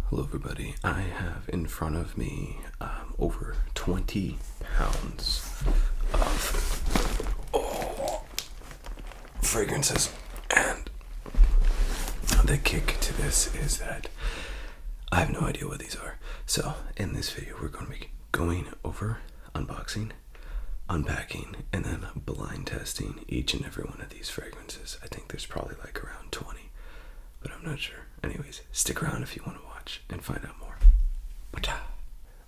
Hello everybody, I have in front of me over 20 pounds of fragrances, and the kick to this is that I have no idea what these are. So in this video we're going to be going over unboxing, unpacking, and then blind testing each and every one of these fragrances. I think there's probably like around 20, but I'm not sure. Anyways, stick around if you want to watch and find out more.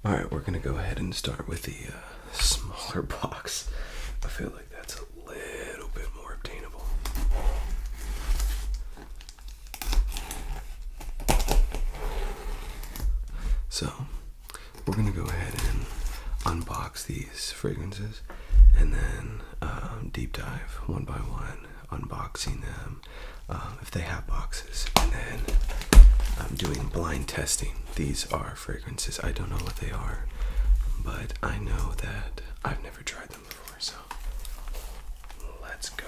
Alright, we're gonna go ahead and start with the smaller box. I feel like that's a little bit more obtainable. So, we're gonna go ahead and unbox these fragrances and then deep dive one by one, unboxing them if they have boxes, and then I'm doing blind testing. These are fragrances. I don't know what they are, but I know that I've never tried them before, so let's go.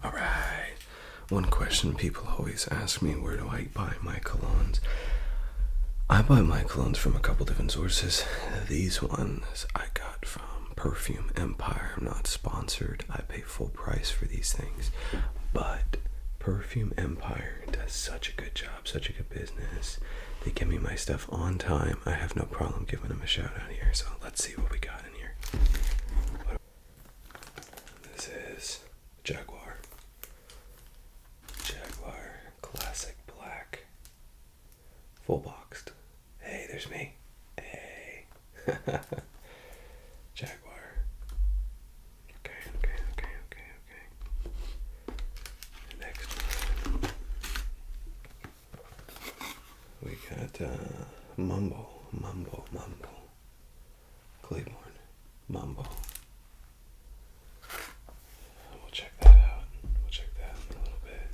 Alright, one question people always ask me, where do I buy my colognes? I buy my colognes from a couple different sources. These ones I got from Perfume Empire. I'm not sponsored. I pay full price for these things. But Perfume Empire does such a good job, such a good business. They give me my stuff on time. I have no problem giving them a shout out here. So let's see what we got in here. This is Jaguar Classic Black, full boxed. Hey, there's me. Hey. Jaguar. Okay. Next one. We got Mambo. Claiborne Mambo. We'll check that out. We'll check that in a little bit.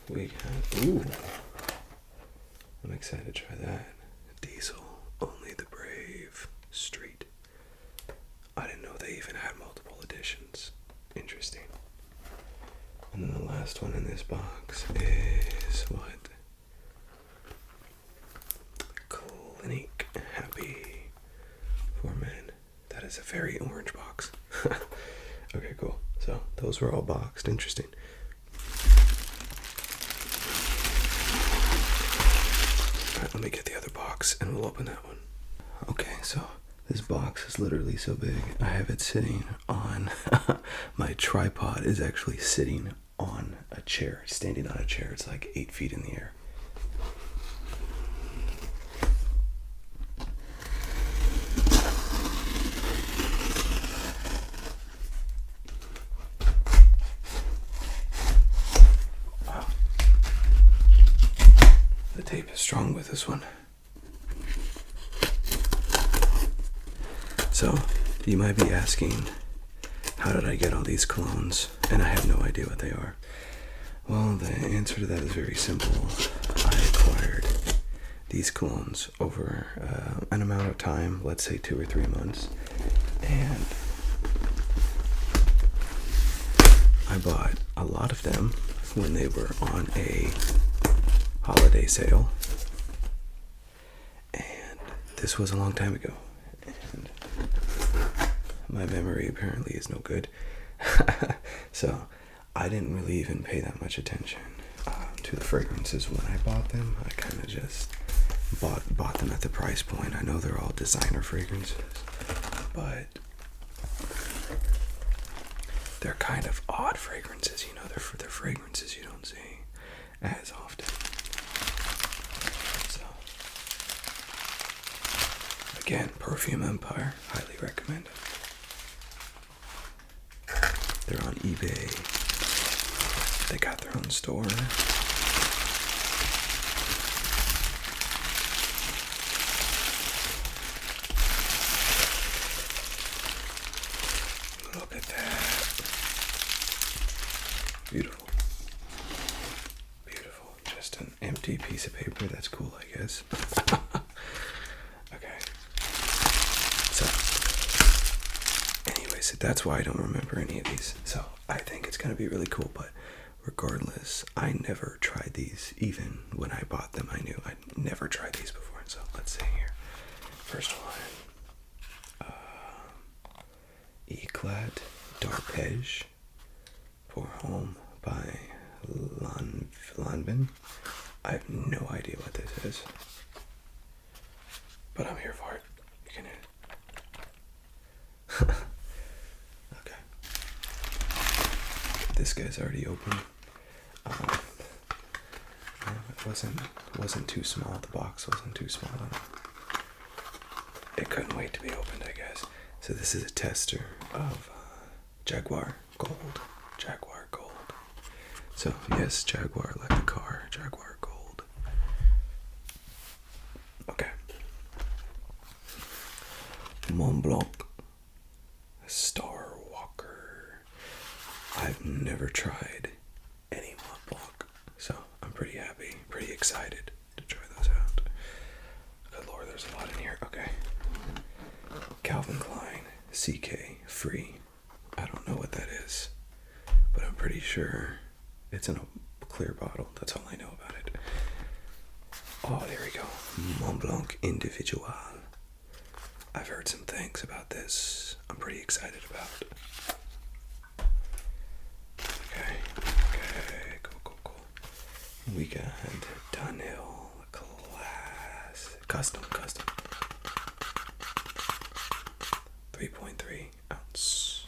We got, ooh, I'm excited to try that. Diesel, Only the Brave, Street. I didn't know they even had multiple editions. Interesting. And then the last one in this box is what? Clinique Happy For Men. That is a very orange box. Okay, cool. So those were all boxed. Interesting. Alright, let me get the other box and we'll open that one. Okay, so this box is literally so big. I have it sitting on my tripod is actually sitting on a chair, standing on a chair. It's like 8 feet in the air. Wow. The tape is strong with this one. So, you might be asking, how did I get all these colognes? And I have no idea what they are. Well, the answer to that is very simple. I acquired these colognes over an amount of time, let's say 2 or 3 months. And I bought a lot of them when they were on a holiday sale. And this was a long time ago. And my memory apparently is no good. So I didn't really even pay that much attention to the fragrances when I bought them. I kind of just bought them at the price point. I know they're all designer fragrances, but they're kind of odd fragrances, you know. They're fragrances you don't see as often. So again, Perfume Empire, highly recommend it. They're on eBay They got their own store. Look at that. Beautiful. Beautiful. Just an empty piece of paper. That's cool, I guess. Okay. So, anyways, that's why I don't remember any of these. So, I think it's going to be really cool, but regardless, I never tried these. Even when I bought them, I knew I'd never tried these before. So, let's see here. First one. Eclat d'Arpège pour Home by Lanvin. I have no idea what this is, but I'm here for it. You can hit it. Okay. This guy's already open. It wasn't too small. The box wasn't too small. It couldn't wait to be opened, I guess. So this is a tester of Jaguar Gold. Jaguar Gold. So yes, Jaguar like the car. Jaguar Gold. Okay. Mont Blanc. Starwalker. I've never tried any Mont Blanc, so I'm pretty happy, pretty excited to try those out. Good Lord, there's a lot in here. Okay. Calvin Klein, CK, free. I don't know what that is, but I'm pretty sure it's in a clear bottle. That's all I know about it. Oh, there we go. Mont Blanc Individual. I've heard some things about this. I'm pretty excited about it. Okay, cool. We got Dunhill Custom. 3.3 ounce.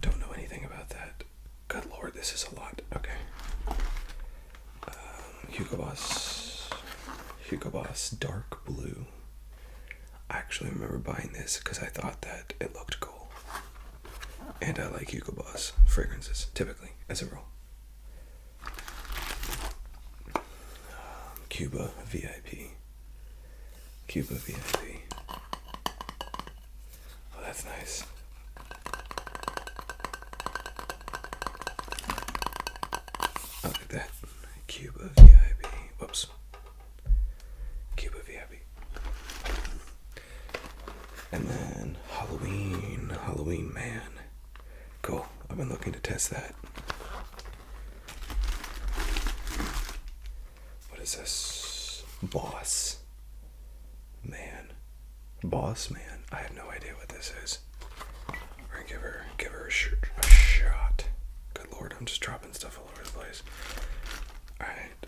Don't know anything about that. Good Lord, this is a lot. Okay. Hugo Boss Dark Blue. I actually remember buying this because I thought that it looked cool. And I like Hugo Boss fragrances, typically, as a rule. Cuba VIP. Oh, that's nice. Oh, look at that. Cuba VIP. Whoops. Cuba VIP. And then Halloween Man. Cool. I've been looking to test that. What is this? Boss Man. I have no idea what this is. We're gonna give her a shot. Good Lord, I'm just dropping stuff all over the place. Alright.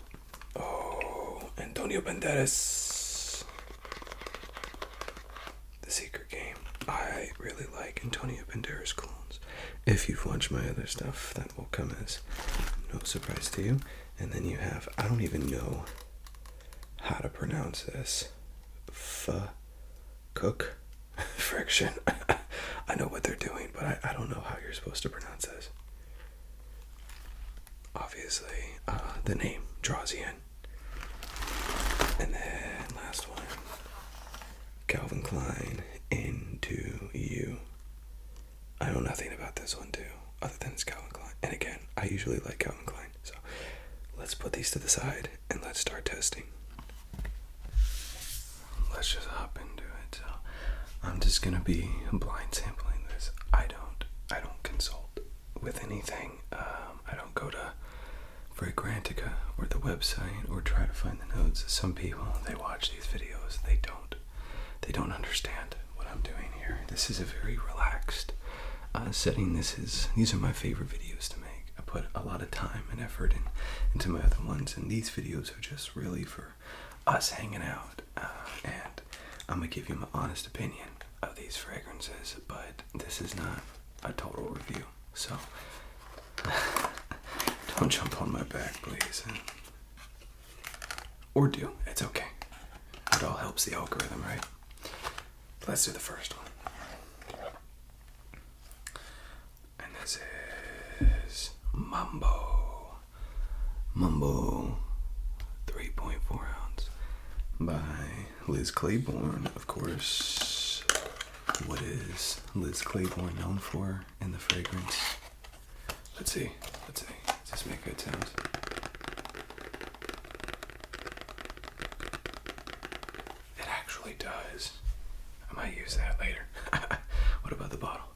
Oh, Antonio Benderas. The Secret Game. I really like Antonio Benderas clones. If you've watched my other stuff, that will come as no surprise to you. And then you have, I don't even know how to pronounce this. Fcuk. Friction. I know what they're doing, but I don't know how you're supposed to pronounce this. Obviously, the name draws you in. And then last one. Calvin Klein Into You. I know nothing about this one too, other than it's Calvin Klein. And again, I usually like Calvin Klein, so let's put these to the side and let's start testing. Let's just hop into it. So I'm just gonna be blind sampling this. I don't consult with anything. I don't go to Fragrantica or the website or try to find the notes. Some people, they watch these videos, they don't understand what I'm doing here. This is a very relaxed setting. These are my favorite videos to make. I put a lot of time and effort into my other ones, and these videos are just really for us hanging out, and I'm gonna give you my honest opinion of these fragrances, but this is not a total review, so don't jump on my back, please. Or do. It's okay. It all helps the algorithm, right? Let's do the first one. And this is Mambo. Mambo 3.4 ounce by Liz Claiborne, of course. What is Liz Claiborne known for in the fragrance? Let's see. Does this make good sounds? It actually does. I might use that later. What about the bottle?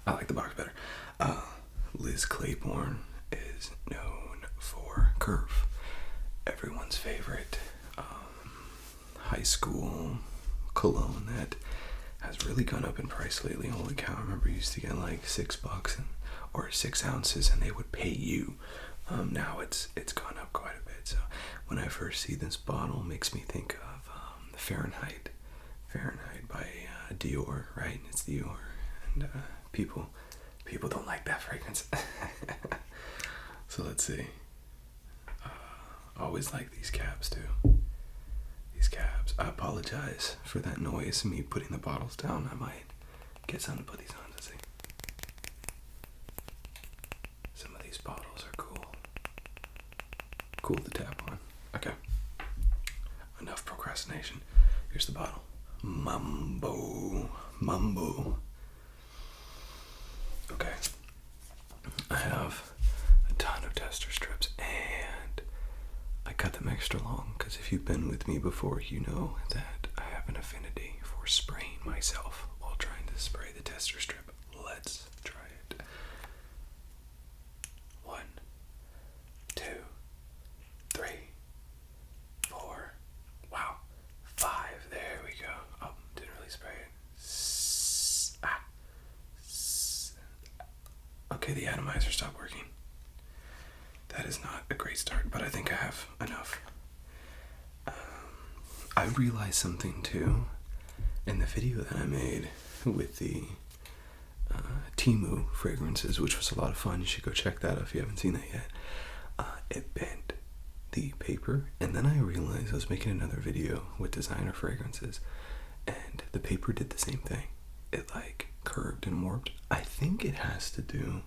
I like the box better. Liz Claiborne is known for Curve, everyone's favorite high school cologne that has really gone up in price lately. Holy cow, I remember you used to get like $6 or 6 ounces and they would pay you. Now it's gone up quite a bit. So when I first see this bottle, it makes me think of Fahrenheit by Dior, right? It's Dior, and people don't like that fragrance. So let's see. I always like these caps too. These caps. I apologize for that noise, me putting the bottles down. I might get someone to put these on to see. Some of these bottles are cool. Cool to tap on. Okay. Enough procrastination. Here's the bottle. Mambo. Okay. I have a ton of tester strips and I cut them extra long because if you've been with me before, you know that I have an affinity for spraying myself while trying to spray the tester strip. Let's try it. 1, 2, 3, 4. Wow. 5. There we go. Oh, didn't really spray it. Okay, the atomizer stopped working. That is not a great start, but I think I have enough. I realized something too in the video that I made with the Temu fragrances, which was a lot of fun. You should go check that out if you haven't seen that yet. It bent the paper, and then I realized I was making another video with designer fragrances, and the paper did the same thing. It like curved and warped. I think it has to do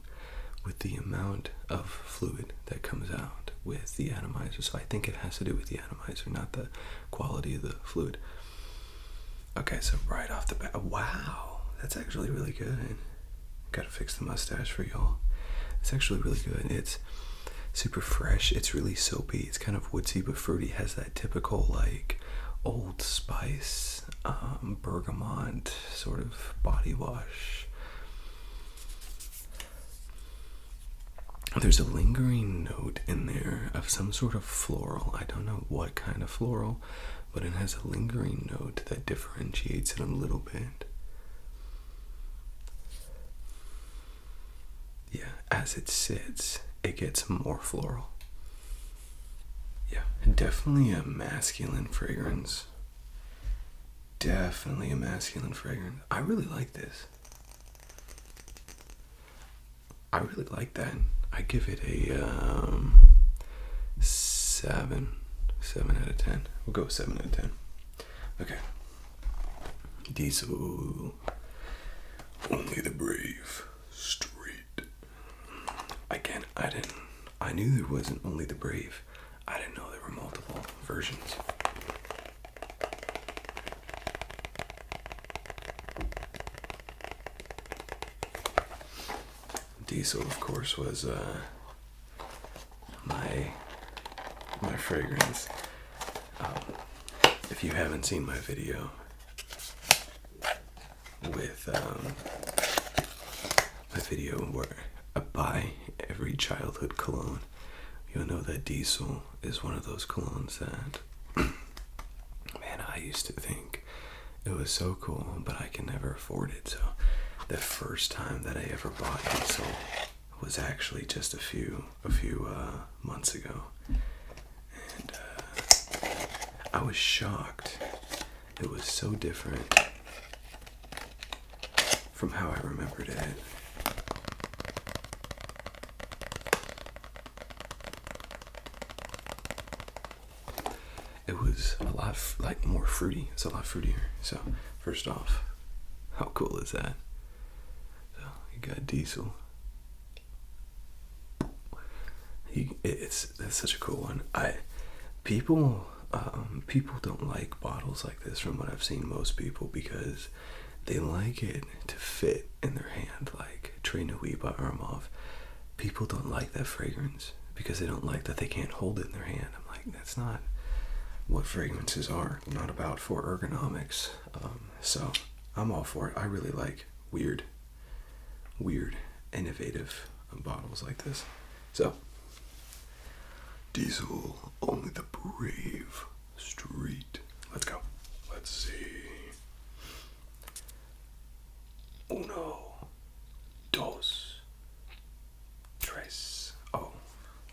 with the amount of fluid that comes out with the atomizer. So I think it has to do with the atomizer, not the quality of the fluid. Okay, so right off the bat, wow, that's actually really good. Gotta fix the mustache for y'all. It's actually really good. It's super fresh. It's really soapy. It's kind of woodsy but fruity. It has that typical like Old Spice, bergamot sort of body wash. There's a lingering note in there of some sort of floral. I don't know what kind of floral, but it has a lingering note that differentiates it a little bit. Yeah, as it sits, it gets more floral. Yeah, definitely a masculine fragrance. Definitely a masculine fragrance. I really like this. I really like that. I give it a 7 out of 10. We'll go with 7 out of 10. Okay. Diesel. Only the brave. Straight. Again, I knew there wasn't only the brave. I didn't know there were multiple versions. Diesel, of course, was my fragrance. If you haven't seen my video with where I buy every childhood cologne, you'll know that Diesel is one of those colognes that, man, I used to think it was so cool, but I can never afford it. So the first time that I ever bought Diesel was actually just a few months ago, and I was shocked. It was so different from how I remembered it. It was a lot more fruity. It's a lot fruitier. So first off, how cool is that? You got Diesel. That's such a cool one. People don't like bottles like this from what I've seen, most people, because they like it to fit in their hand, like Trey Nui by Armov. People don't like that fragrance because they don't like that they can't hold it in their hand. I'm like, that's not what fragrances are. Not about for ergonomics. So I'm all for it. I really like weird, innovative bottles like this. So, Diesel, only the brave street. Let's go. Let's see. Uno, dos, tres. Oh,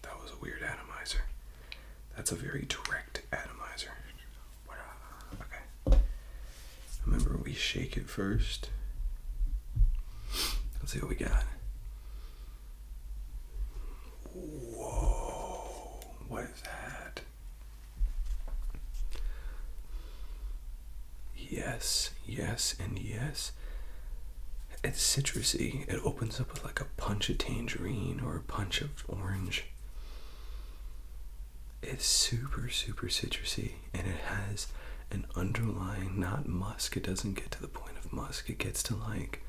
that was a weird atomizer. That's a very direct atomizer. Okay. Remember, we shake it first. Let's see what we got. Whoa, what is that? Yes, and yes. It's citrusy. It opens up with like a punch of tangerine or a punch of orange. It's super citrusy, and it has an underlying, not musk. It doesn't get to the point of musk. It gets to like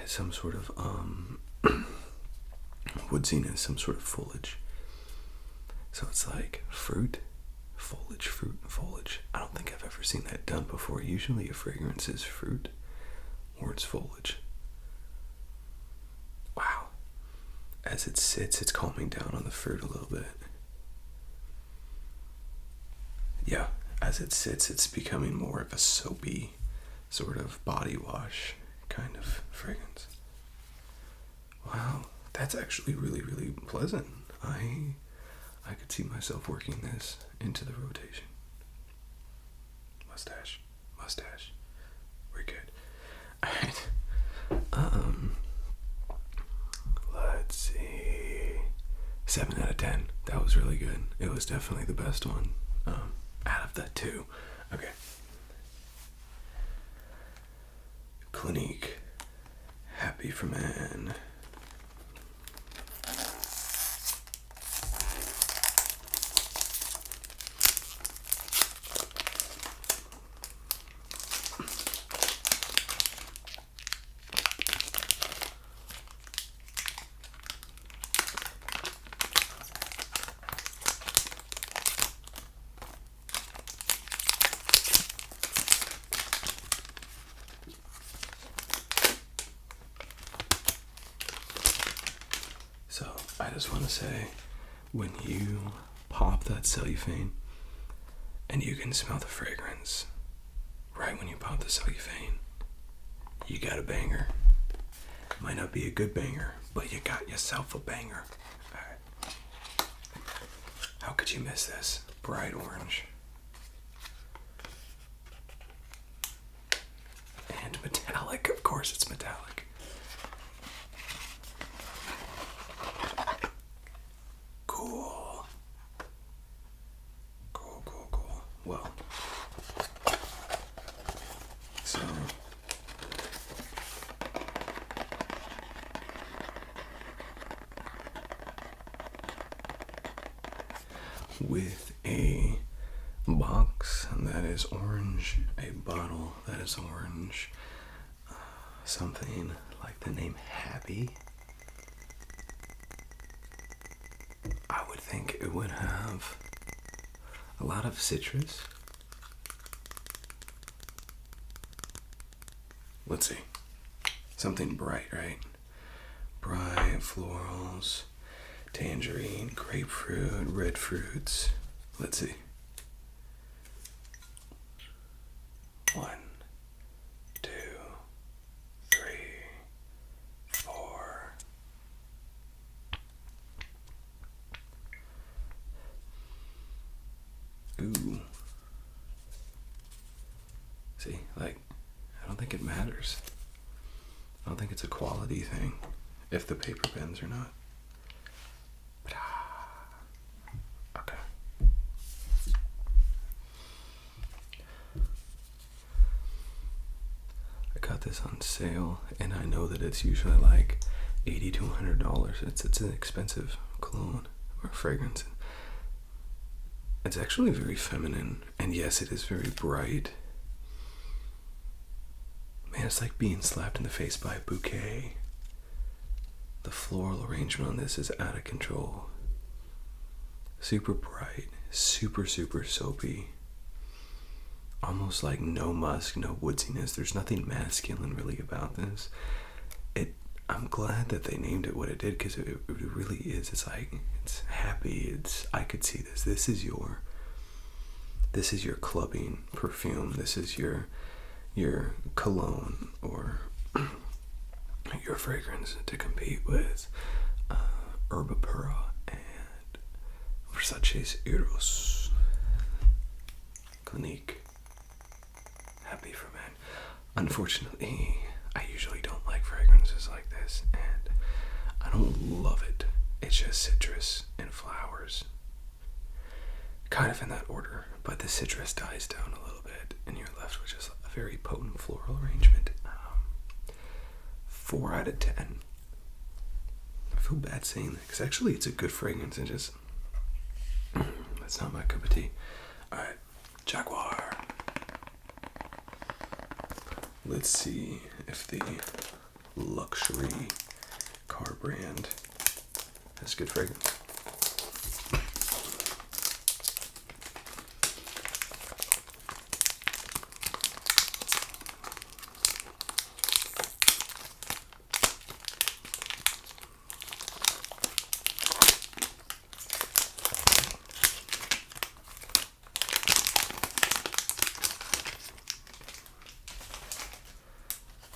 some sort of woodsiness, some sort of foliage. So it's like fruit, foliage. I don't think I've ever seen that done before. Usually a fragrance is fruit or it's foliage. Wow. As it sits, it's calming down on the fruit a little bit. Yeah, as it sits, it's becoming more of a soapy sort of body wash kind of fragrance. Wow, that's actually really pleasant. I could see myself working this into the rotation. Mustache. We're good. Alright. Let's see. 7 out of 10. That was really good. It was definitely the best one. Out of the two. Okay. Clinique Happy For Men. So I just want to say, when you pop that cellophane and you can smell the fragrance right when you pop the cellophane, you got a banger. Might not be a good banger, but you got yourself a banger. All right. How could you miss this? Bright orange. And metallic. Of course it's metallic. Cool. Well, so with a box that is orange, a bottle that is orange, something like the name Happy, I would think it would have a lot of citrus. Let's see. Something bright, right? Bright florals, tangerine, grapefruit, red fruits. Let's see. 1, 2, 3, 4. Ooh. See, like, I don't think it matters. I don't think it's a quality thing if the paper bends or not. Okay. I got this on sale, and I know that it's usually like $80 to $100. It's an expensive cologne or fragrance. It's actually very feminine, and yes, it is very bright. Man, it's like being slapped in the face by a bouquet. The floral arrangement on this is out of control. Super bright, super soapy. Almost like no musk, no woodsiness. There's nothing masculine really about this. I'm glad that they named it what it did, because it really is. It's like, it's happy. I could see this. This is your clubbing perfume. This is your cologne or your fragrance to compete with Herba Pura and Versace's Eros. Clinique Happy For Men. Unfortunately, I usually don't like fragrances like this, and I don't love it. It's just citrus and flowers, kind of in that order, but the citrus dies down a little bit, and you're left with just a very potent floral arrangement. 4 out of 10. I feel bad saying that, because actually it's a good fragrance, and just, that's not my cup of tea. Alright, Jaguar. Let's see if the luxury car brand has good fragrance.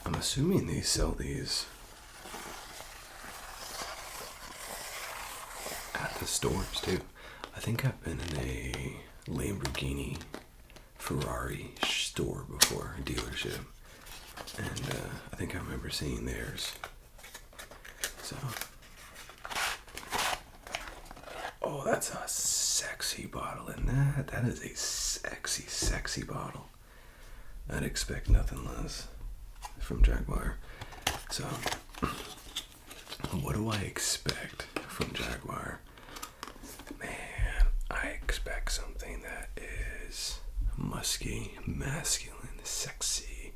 I'm assuming they sell these at the stores too. I think I've been in a Lamborghini Ferrari store before, a dealership, and I think I remember seeing theirs. So, oh, that's a sexy bottle, and that is a sexy bottle. I'd expect nothing less from Jaguar. So, what do I expect from Jaguar? Man, I expect something that is musky, masculine, sexy,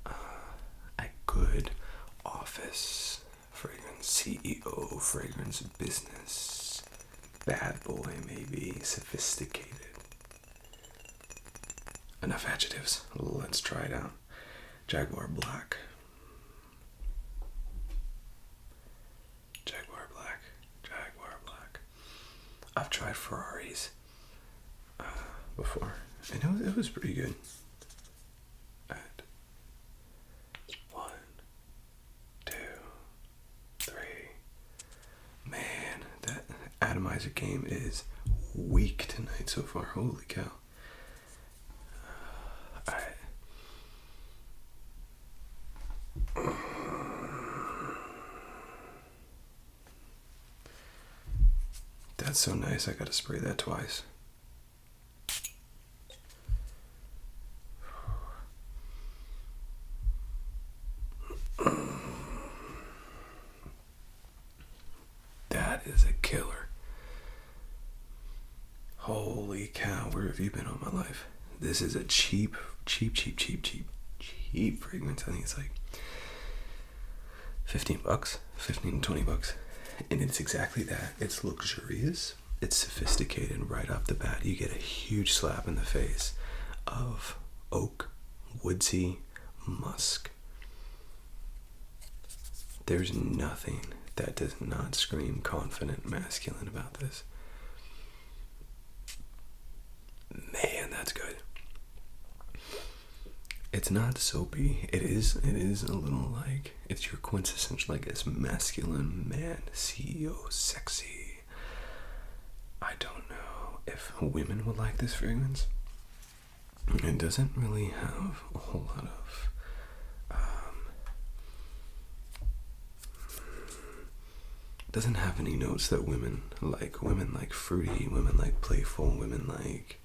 a good office fragrance, CEO fragrance, business, bad boy maybe, sophisticated. Enough adjectives. Let's try it out. Jaguar Black. Jaguar Black. Jaguar Black. I've tried Ferraris before, and it was pretty good. Alright. 1, 2, 3. Man, that atomizer game is weak tonight so far. Holy cow. Alright. That's so nice, I gotta spray that twice. That is a killer. Holy cow, where have you been all my life? This is a cheap fragrance. I think it's like $15, 15 to $20. And it's exactly that. It's luxurious. It's sophisticated right off the bat. You get a huge slap in the face of oak, woodsy, musk. There's nothing that does not scream confident, masculine about this. Man, that's good. It's not soapy. It is a little like, it's your quintessential, like, it's masculine man, CEO, sexy. I don't know if women would like this fragrance. It doesn't really have a whole lot of doesn't have any notes that women like. Women like fruity, women like playful, women like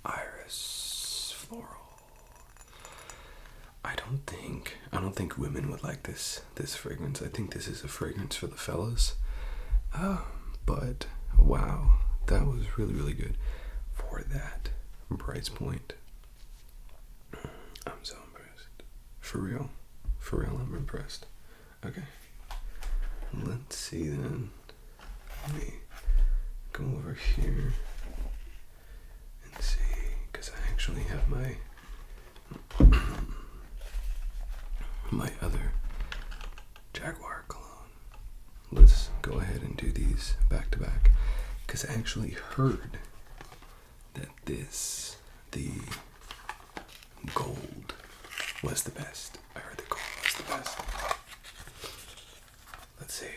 iris, don't think women would like this fragrance. I think this is a fragrance for the fellas. But wow, that was really, really good for that price point. I'm so impressed. For real, I'm impressed. Okay, let's see then. Let me go over here and see, because I actually have my other Jaguar cologne. Let's go ahead and do these back to back, because I actually heard that the gold was the best. I heard the gold was the best. Let's see.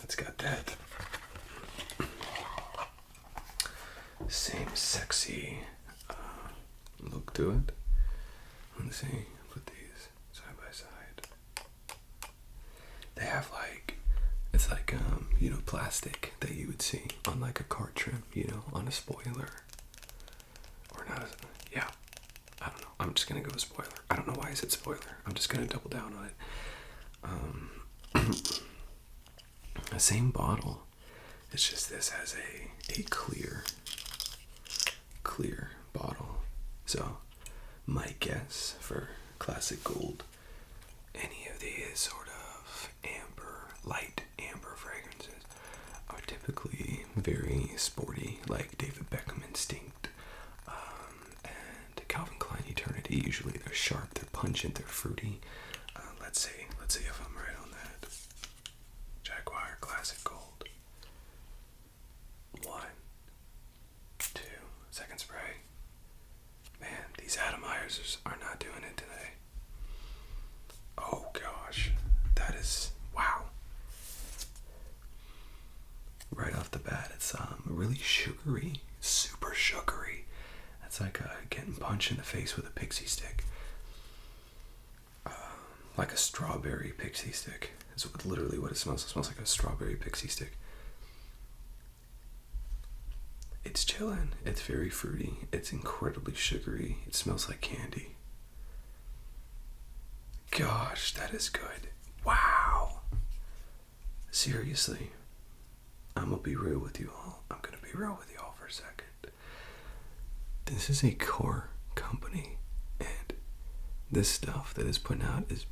It's got that same sexy look to it. Let's see. Put these side by side. They have it's like plastic that you would see on like a car trim, on a spoiler. Or not. Yeah. I don't know. I'm just gonna go with spoiler. I don't know why I said spoiler. I'm just gonna double down on it. The same bottle. It's just this has a clear bottle. So my guess for classic gold, any of these sort of light amber fragrances are typically very sporty, like David Beckham Instinct, and Calvin Klein Eternity. Usually they're sharp, they're pungent, they're fruity. Let's see if I'm right on that. Jaguar Classic Gold. 1, 2, second spray. Man, these atomizers are not doing it today. Oh gosh, that is, wow. Right off the bat, it's really sugary, super sugary. That's like getting punched in the face with a pixie stick. Like a strawberry pixie stick. Is literally what it smells. It smells like a strawberry pixie stick. It's chillin'. It's very fruity. It's incredibly sugary. It smells like candy. Gosh, that is good. Wow. Seriously. I'm gonna be real with you all. For a second. This is a core company, and this stuff that is put out is,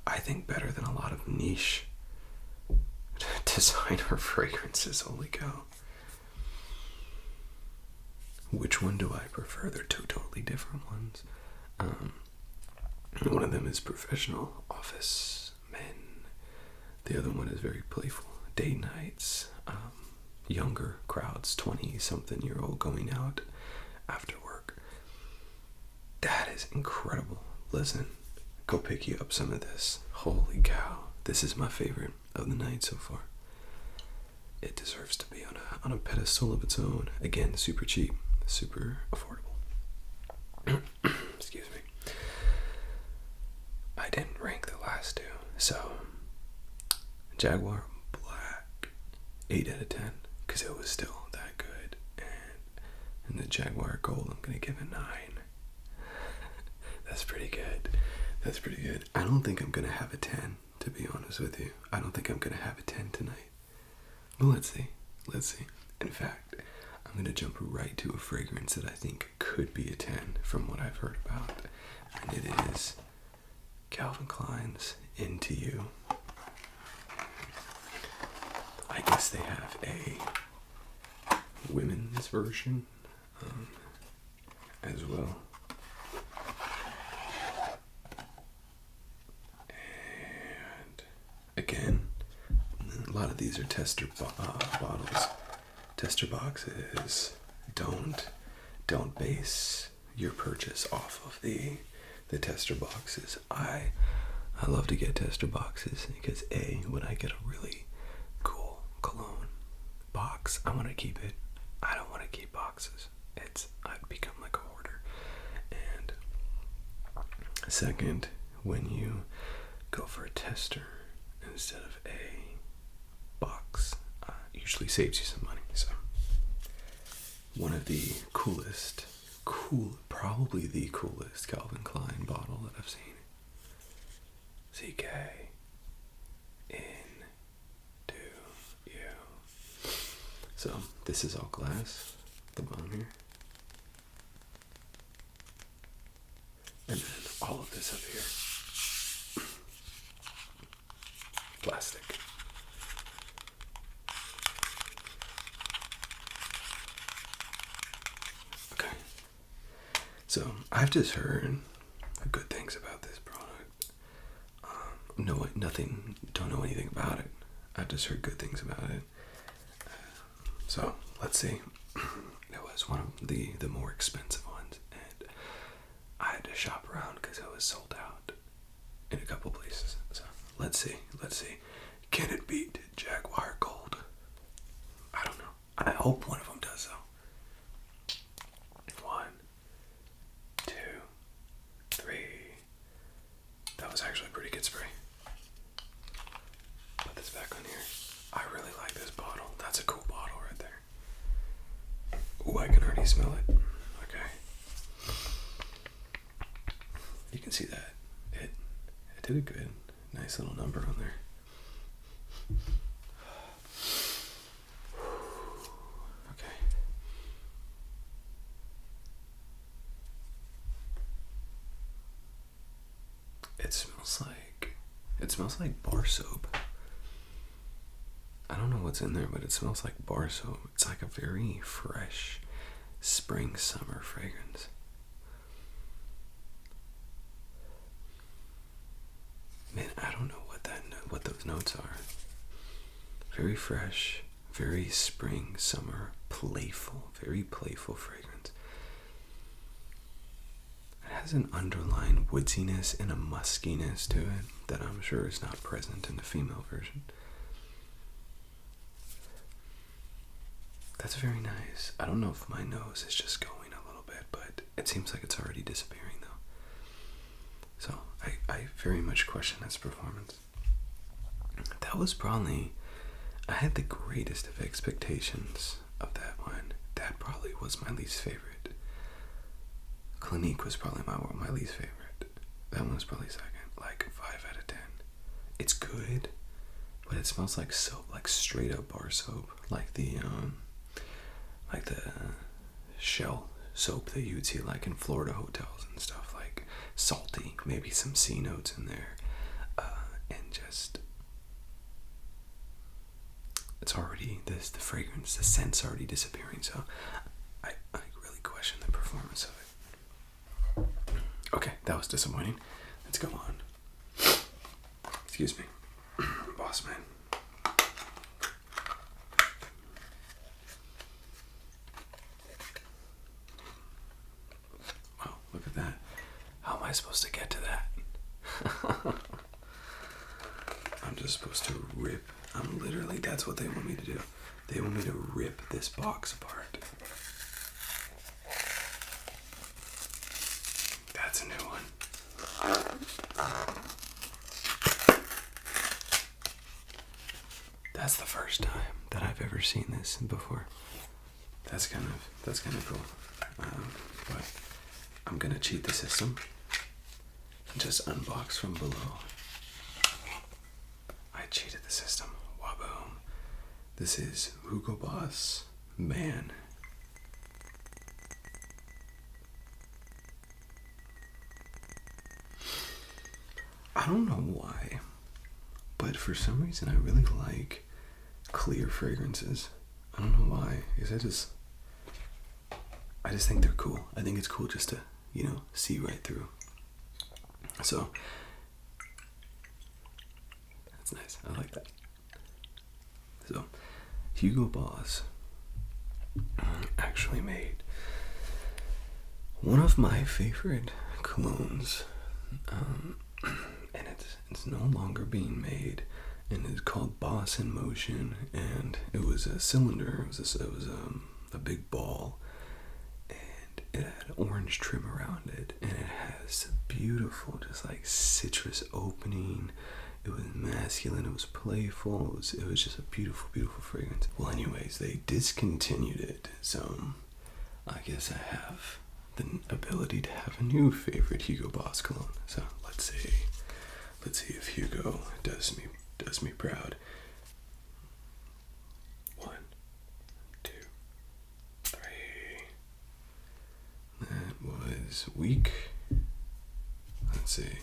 I think, better than a lot of niche designer fragrances. Holy cow. Which one do I prefer? They're two totally different ones. One of them is professional office men. The other one is very playful. Date nights, younger crowds, 20-something-year-old going out after work. That is incredible. Listen, go pick you up some of this. Holy cow. This is my favorite of the night so far. It deserves to be on a pedestal of its own. Again, super cheap, super affordable. Excuse me. I didn't rank the last two. So, Jaguar Black, 8 out of 10, because it was still that good. And the Jaguar Gold, I'm going to give it 9. That's pretty good. I don't think I'm going to have a 10, to be honest with you. I don't think I'm going to have a 10 tonight. But let's see. In fact, I'm going to jump right to a fragrance that I think could be a 10 from what I've heard about. And it is Calvin Klein's Into You. I guess they have a women's version as well. And again, a lot of these are tester bottles, tester boxes. Don't base your purchase off of the tester boxes. I love to get tester boxes because when I get a really cool cologne box, I want to keep it. I don't want to keep boxes. I'd become like a hoarder. And second, when you go for a tester instead of a box, usually saves you some money. So one of the probably the coolest Calvin Klein bottle that I've seen. this is all glass, the bottom here. And then all of this up here, plastic. Okay. So I've just heard good things about this product. Don't know anything about it. I've just heard good things about it. So let's see. It was one of the more expensive ones, and I had to shop around because it was sold out in a couple places. So let's see. Can it beat Jaguar Gold? I don't know. I hope one of them does though. 1, 2, 3. That was actually a pretty good spray. Put this back on here. I really like this bottle. That's a cool bottle right there. Ooh, I can already smell it. Okay. You can see that. It did a good, nice little number on there. Okay. It smells like bar soap. I don't know what's in there, but it smells like bar soap. It's like a very fresh spring summer fragrance. Man, I don't know what those notes are. Very fresh, very spring summer, very playful fragrance. It has an underlying woodiness and a muskiness to it that I'm sure is not present in the female version. That's very nice. I don't know if my nose is just going a little bit, but it seems like it's already disappearing though. So I very much question its performance. That was probably, I had the greatest of expectations of that one. That probably was my least favorite. Clinique was probably my least favorite. That one was probably second, like 5 out of 10. It's good, but it smells like soap, like straight up bar soap, like the shell soap that you would see like in Florida hotels and stuff, like salty, maybe some C notes in there, and just it's already the fragrance, the scent's already disappearing. So I really question the performance of it. Okay, that was disappointing. Let's go on. Excuse me, boss man. Wow, look at that. How am I supposed to get to that? I'm just supposed to rip. That's what they want me to do. They want me to rip this box apart. That's a new one. That's the first time that I've ever seen this before. That's kind of cool. But I'm gonna cheat the system and just unbox from below. I cheated the system. Waboom. This is Hugo Boss Man. I don't know why, but for some reason I really like clear fragrances. I don't know why. I just think they're cool. I think it's cool just to, see right through. So that's nice. I like that. So Hugo Boss actually made one of my favorite colognes, and it's no longer being made, and it's called Boss in Motion, and it was a cylinder. It was a big ball, and it had orange trim around it, and it has beautiful, just like citrus opening. It was masculine, it was playful, it was just a beautiful, beautiful fragrance. Well, anyways, they discontinued it, so I guess I have the ability to have a new favorite Hugo Boss cologne. So let's see if Hugo does me proud. 1, 2, week. Let's see.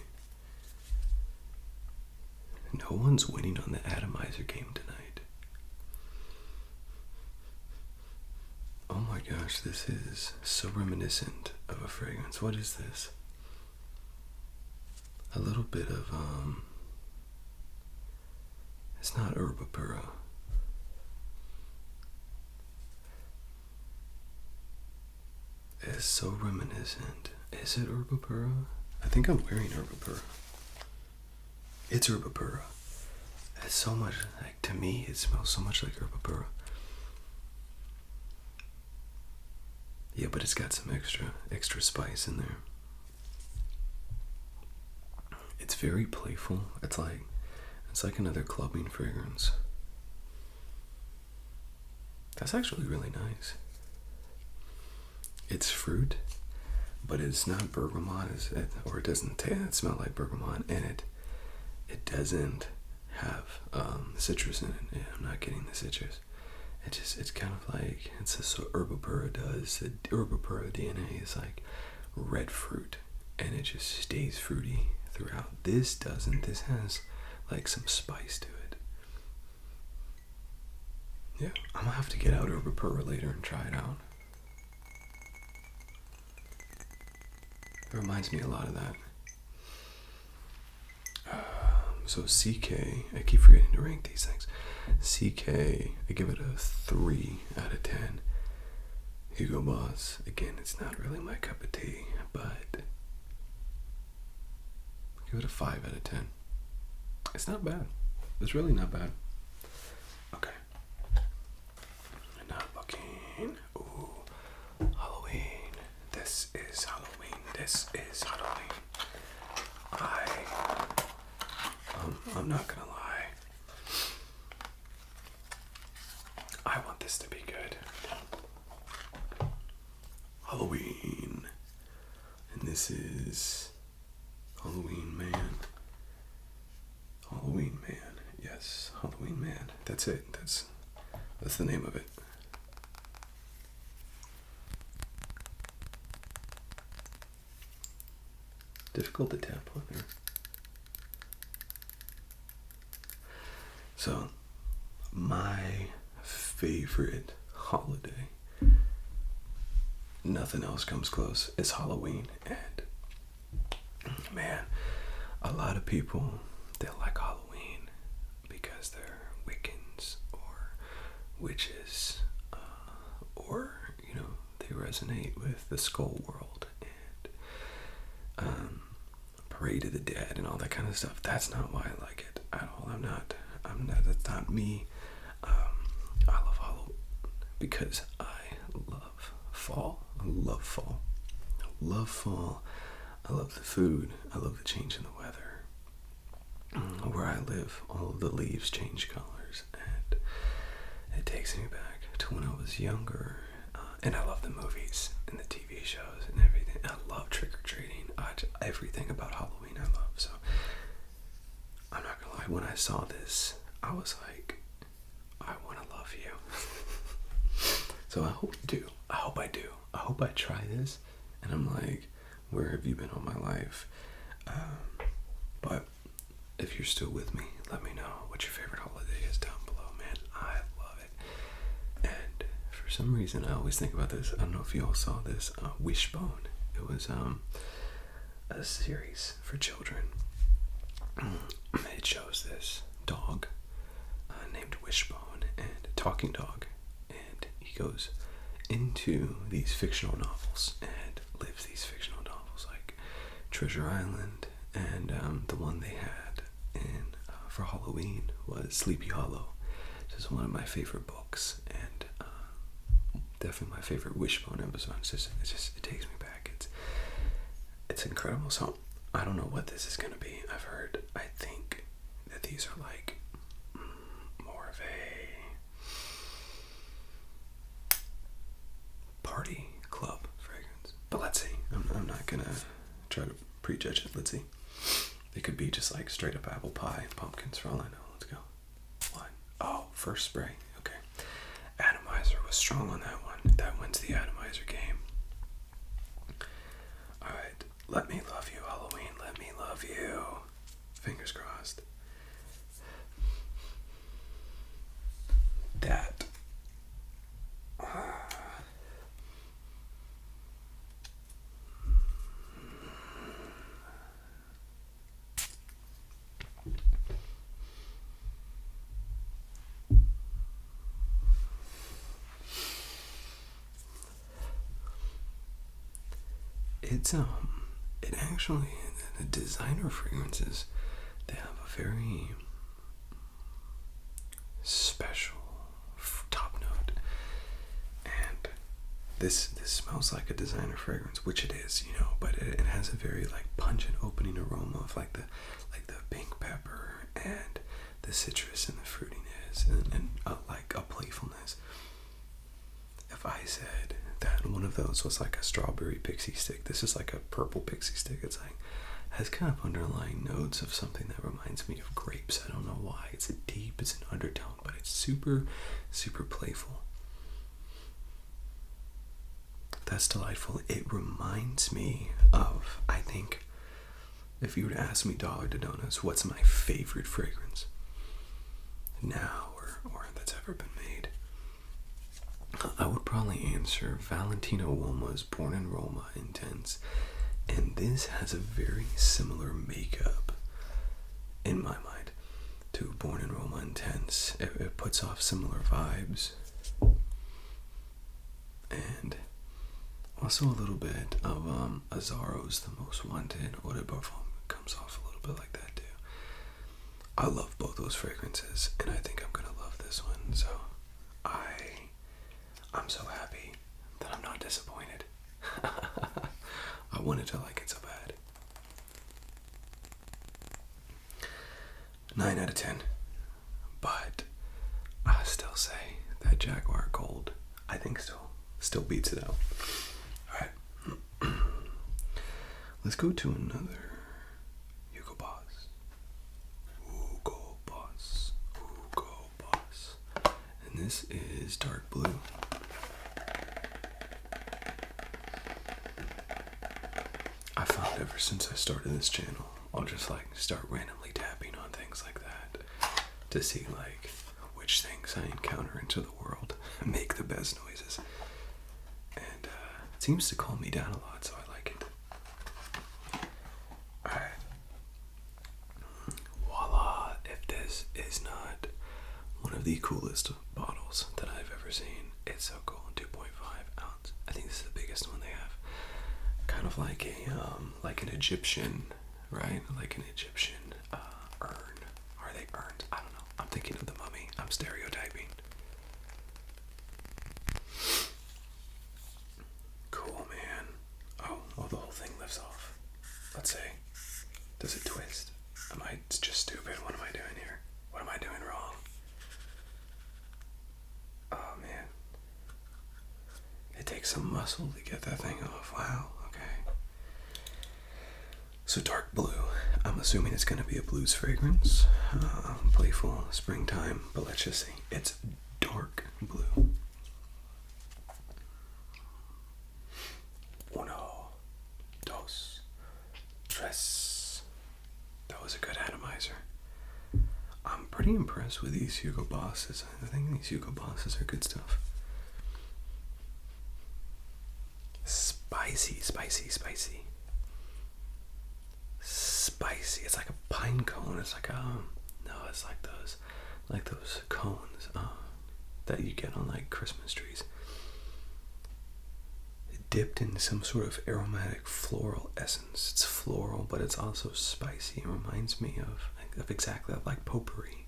No one's winning on the atomizer game tonight. Oh my gosh, this is so reminiscent of a fragrance. What is this? A little bit of, it's not Herba Pura. It's so reminiscent. Is it Herba Pura? I think I'm wearing Herba Pura. It's Herba Pura. It's so much, like, to me, it smells so much like Herba Pura. Yeah, but it's got some extra spice in there. It's very playful. It's like another clubbing fragrance. That's actually really nice. It's fruit, but it's not bergamot, or it doesn't smell like bergamot, and it doesn't have citrus in it. Yeah, I'm not getting the citrus. It's kind of like, it's just so Herba Pura does. The Herba Pura DNA is like red fruit, and it just stays fruity throughout. This doesn't. This has like some spice to it. Yeah, I'm gonna have to get out Herba Pura later and try it out. It reminds me a lot of that. So CK, I keep forgetting to rank these things. CK, I give it a 3 out of 10. Hugo Boss, again, it's not really my cup of tea, but I give it a 5 out of 10. It's not bad. It's really not bad. Okay. Now looking. Ooh, Halloween. This is Halloween. This is Halloween. I'm not gonna lie. I want this to be good. Halloween. And this is Halloween Man. Halloween Man. Yes, Halloween Man. That's it. That's the name of it. Difficult to tap on there. So, my favorite holiday, nothing else comes close, is Halloween. And man, a lot of people, they like Halloween because they're Wiccans or witches, or, you know, they resonate with the skull world and Parade of the Dead and all that kind of stuff. That's not why I like it at all. That's not me. I love Halloween because I love fall. I love fall. I love fall. I love the food. I love the change in the weather. Where I live, all of the leaves change colors, and it takes me back to when I was younger. And I love the movies and the TV shows and everything. I love trick-or-treating. Everything about Halloween I love. So I'm not gonna lie, when I saw this, I was like, I want to love you. So I hope you do. I hope I do. I hope I try this. And I'm like, where have you been all my life? But if you're still with me, let me know what your favorite holiday is down below, man. I love it. And for some reason, I always think about this. I don't know if you all saw this. Wishbone. It was a series for children. It shows this dog named Wishbone, and a talking dog, and he goes into these fictional novels and lives these fictional novels like Treasure Island, and the one they had in for Halloween was Sleepy Hollow. It's one of my favorite books, and definitely my favorite Wishbone episode. It takes me back. It's incredible. So I don't know what this is gonna be. I think that these are like more of a party club fragrance. But let's see. I'm not gonna try to prejudge it. Let's see. It could be just like straight up apple pie and pumpkins for all I know. Let's go. One. Oh, first spray. Okay. Atomizer was strong on that one. That wins the atomizer game. Alright. Let me love you, Halloween. Let me love you. Fingers crossed. That. It actually, the designer fragrances, they have a very special top note, and this smells like a designer fragrance, which it is, you know, but it has a very like pungent opening aroma of like the pink pepper and the citrus and the fruitiness and like a playfulness. If I said that one of those was like a strawberry pixie stick, this is like a purple pixie stick. It's like has kind of underlying notes of something that reminds me of grapes. I don't know why. It's it's an undertone, but it's super, super playful. That's delightful. It reminds me of, I think, if you were to ask me dollar to donuts, what's my favorite fragrance now or that's ever been made, I would probably answer Valentino Uoma's Born in Roma Intense, and this has a very similar makeup in my mind to Born in Roma Intense. It puts off similar vibes, and also a little bit of Azzaro's The Most Wanted Eau de Parfum comes off a little bit like that too. I love both those fragrances, and I think I'm gonna love this one, so I'm so happy that I'm not disappointed. I wanted to like it so bad. 9 out of 10. But I still say that Jaguar Gold, I think still beats it out. Alright. Let's go to another Hugo Boss. Hugo Boss. Hugo Boss. And this is dark blue. I found ever since I started this channel, I'll just like start randomly tapping on things like that to see like which things I encounter into the world make the best noises. And it seems to calm me down a lot, so I like it. Alright. Voila. If this is not one of the coolest bottles that I've ever seen, it's so cool. 2.5 ounce. I think this is the biggest one they have. Kind of like like an Egyptian, right? Like an Egyptian urn. Are they urns? I don't know. I'm thinking of the mummy. I'm stereotyping. Cool, man. Oh, the whole thing lifts off. Let's see. Does it twist? Am I just stupid? What am I doing here? What am I doing wrong? Oh, man. It takes some muscle to get that thing off. Wow. Okay. So dark blue. I'm assuming it's going to be a blues fragrance. Playful, springtime. But let's just see. It's dark blue. Uno, dos, tres. That was a good atomizer. I'm pretty impressed with these Hugo Bosses. I think these Hugo Bosses are good stuff. Spicy, spicy, spicy. Spicy. It's like a pine cone. It's like no, it's like those cones that you get on like Christmas trees. Dipped in some sort of aromatic floral essence. It's floral, but it's also spicy. It reminds me of exactly like potpourri.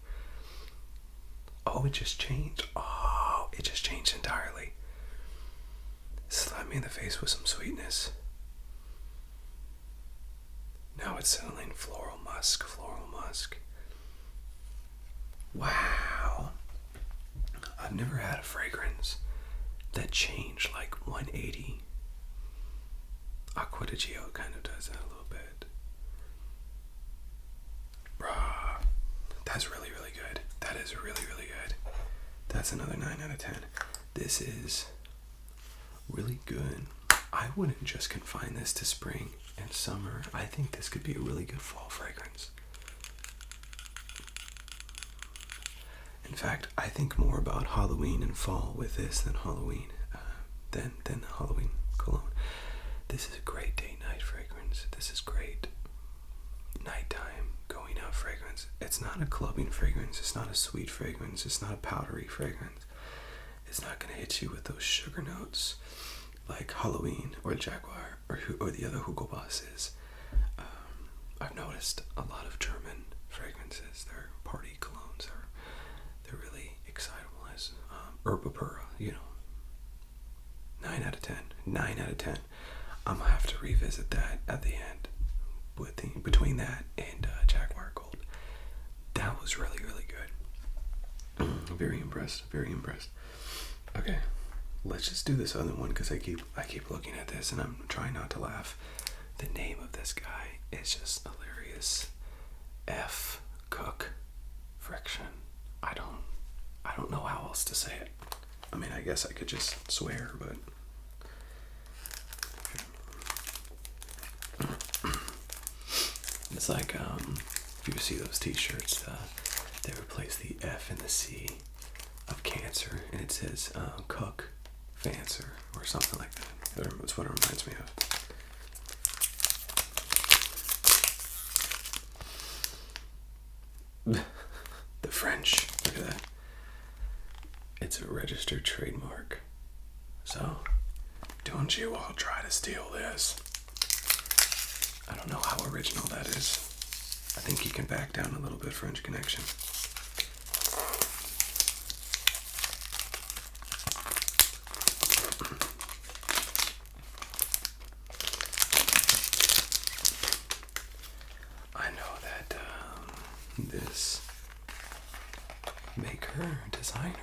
Oh, it just changed. Oh, it just changed entirely. Slapped me in the face with some sweetness. Now it's settling floral musk, floral musk. Wow. I've never had a fragrance that changed like 180. Acqua di Gio kind of does that a little bit. Bruh. That's really, really good. That is really, really good. That's another 9 out of 10. This is really good. I wouldn't just confine this to spring and summer. I think this could be a really good fall fragrance. In fact, I think more about Halloween and fall with this than Halloween, than the Halloween cologne. This is a great date-night fragrance. This is great nighttime going out fragrance. It's not a clubbing fragrance. It's not a sweet fragrance. It's not a powdery fragrance. It's not going to hit you with those sugar notes like Halloween or Jaguar or the other Hugo bosses. I've noticed a lot of German fragrances, their party colognes they're really excitable as Herba Pura, 9 out of 10. 9 out of 10. I'm gonna have to revisit that at the end between that and Jaguar Gold. That was really, really good. Very impressed. Very impressed. Okay, let's just do this other one because I keep looking at this and I'm trying not to laugh. The name of this guy is just hilarious. Fcuk friction. I don't know how else to say it. I mean, I guess I could just swear, but it's like if you see those t-shirts, they replace the F and the C of cancer and it says cook fancer or something like that. That's what it reminds me of. The French, look at that. It's a registered trademark. So, don't you all try to steal this. I don't know how original that is. I think you can back down a little bit, French Connection. I know that this maker, designer,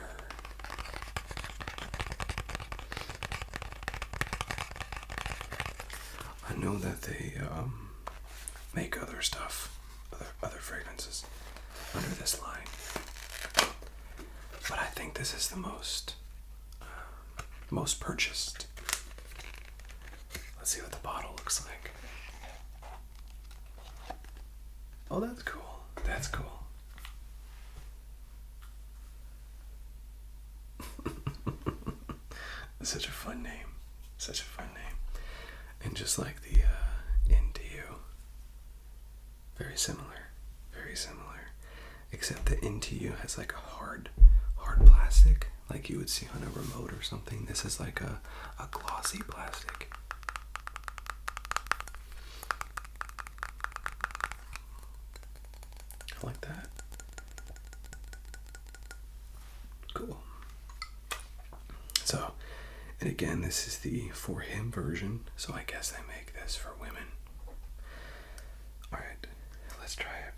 I know that they make other stuff, other fragrances under this line, but I think this is the most purchased. Let's see what the bottle looks like. Oh, that's cool. That's cool. Such a fun name. Such a fun name. And just like the Into You, very similar. Very similar. Except the Into You has like a hard plastic, like you would see on a remote or something. This is like a glossy plastic. I like that. Cool. So, and again, this is the for him version, so I guess they make this for women. Alright, let's try it.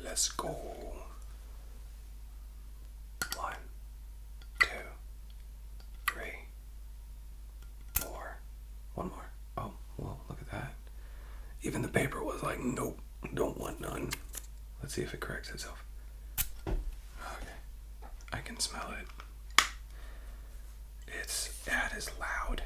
Let's go. 1, 2, 3, 4. One more. Oh, well, look at that. Even the paper was like, nope, don't want none. Let's see if it corrects itself. Okay, I can smell it. That is loud.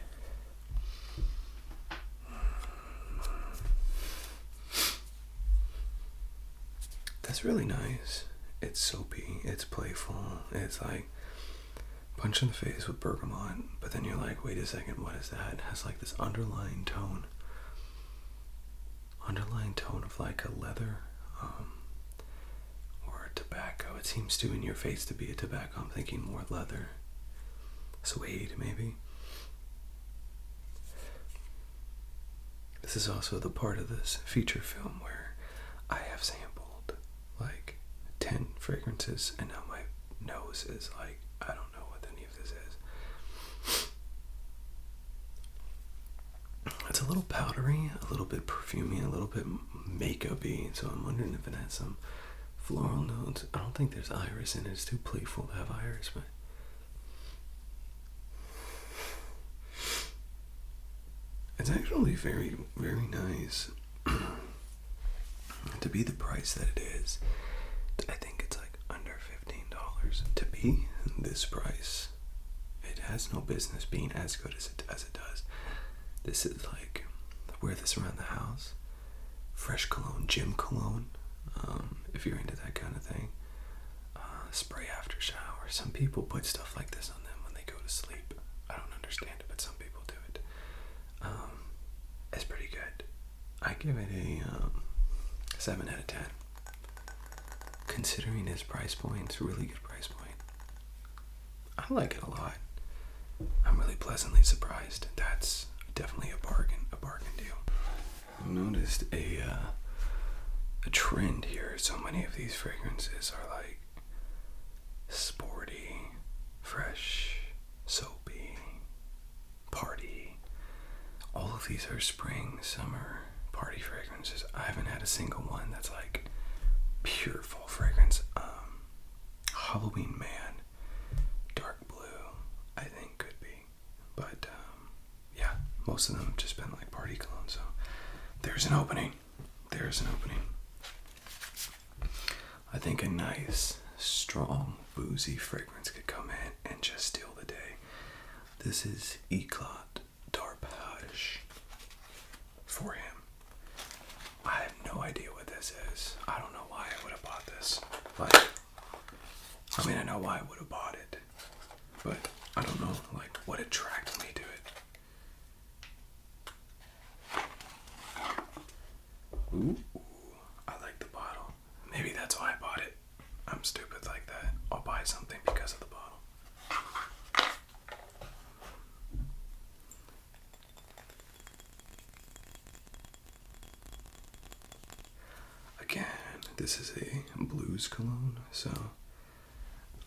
That's really nice. It's soapy, it's playful, it's like punch in the face with bergamot, but then you're like, wait a second, what is that? It has like this underlying tone of like a leather or a tobacco. It seems to in your face to be a tobacco. I'm thinking more leather. Suede, maybe. This is also the part of this feature film where I have sampled like 10 fragrances and now my nose is like, I don't know what any of this is. It's a little powdery, a little bit perfumey, a little bit makeup-y, so I'm wondering if it has some floral notes. I don't think there's iris in it. It's too playful to have iris, but it's actually very, very nice. To be the price that it is, I think it's like under $15. To be this price, it has no business being as good as it does. This is like, wear this around the house. Fresh cologne, gym cologne, if you're into that kind of thing. Spray after shower. Some people put stuff like this on them when they go to sleep. I don't understand it, but some people do it. It's pretty good. I give it a 7 out of 10. Considering its price point, it's a really good price point. I like it a lot. I'm really pleasantly surprised. That's definitely a bargain deal. I've noticed a trend here. So many of these fragrances are like sporty, fresh, soapy, party. All of these are spring, summer, party fragrances. I haven't had a single one that's like pure fall fragrance. Halloween Man, dark blue, I think could be. But yeah, most of them have just been like party cologne. So there's an opening. I think a nice, strong, boozy fragrance could come in and just steal the day. This is Eclat Darpage for him. I have no idea what this is. I don't know why I would have bought this. Like, I mean, I know why I would have bought it, but I don't know, like, what attracted me to it. Ooh, I like the bottle. Maybe that's why I bought it. I'm stupid like that. I'll buy something because of the bottle. Again, this is a blues cologne, so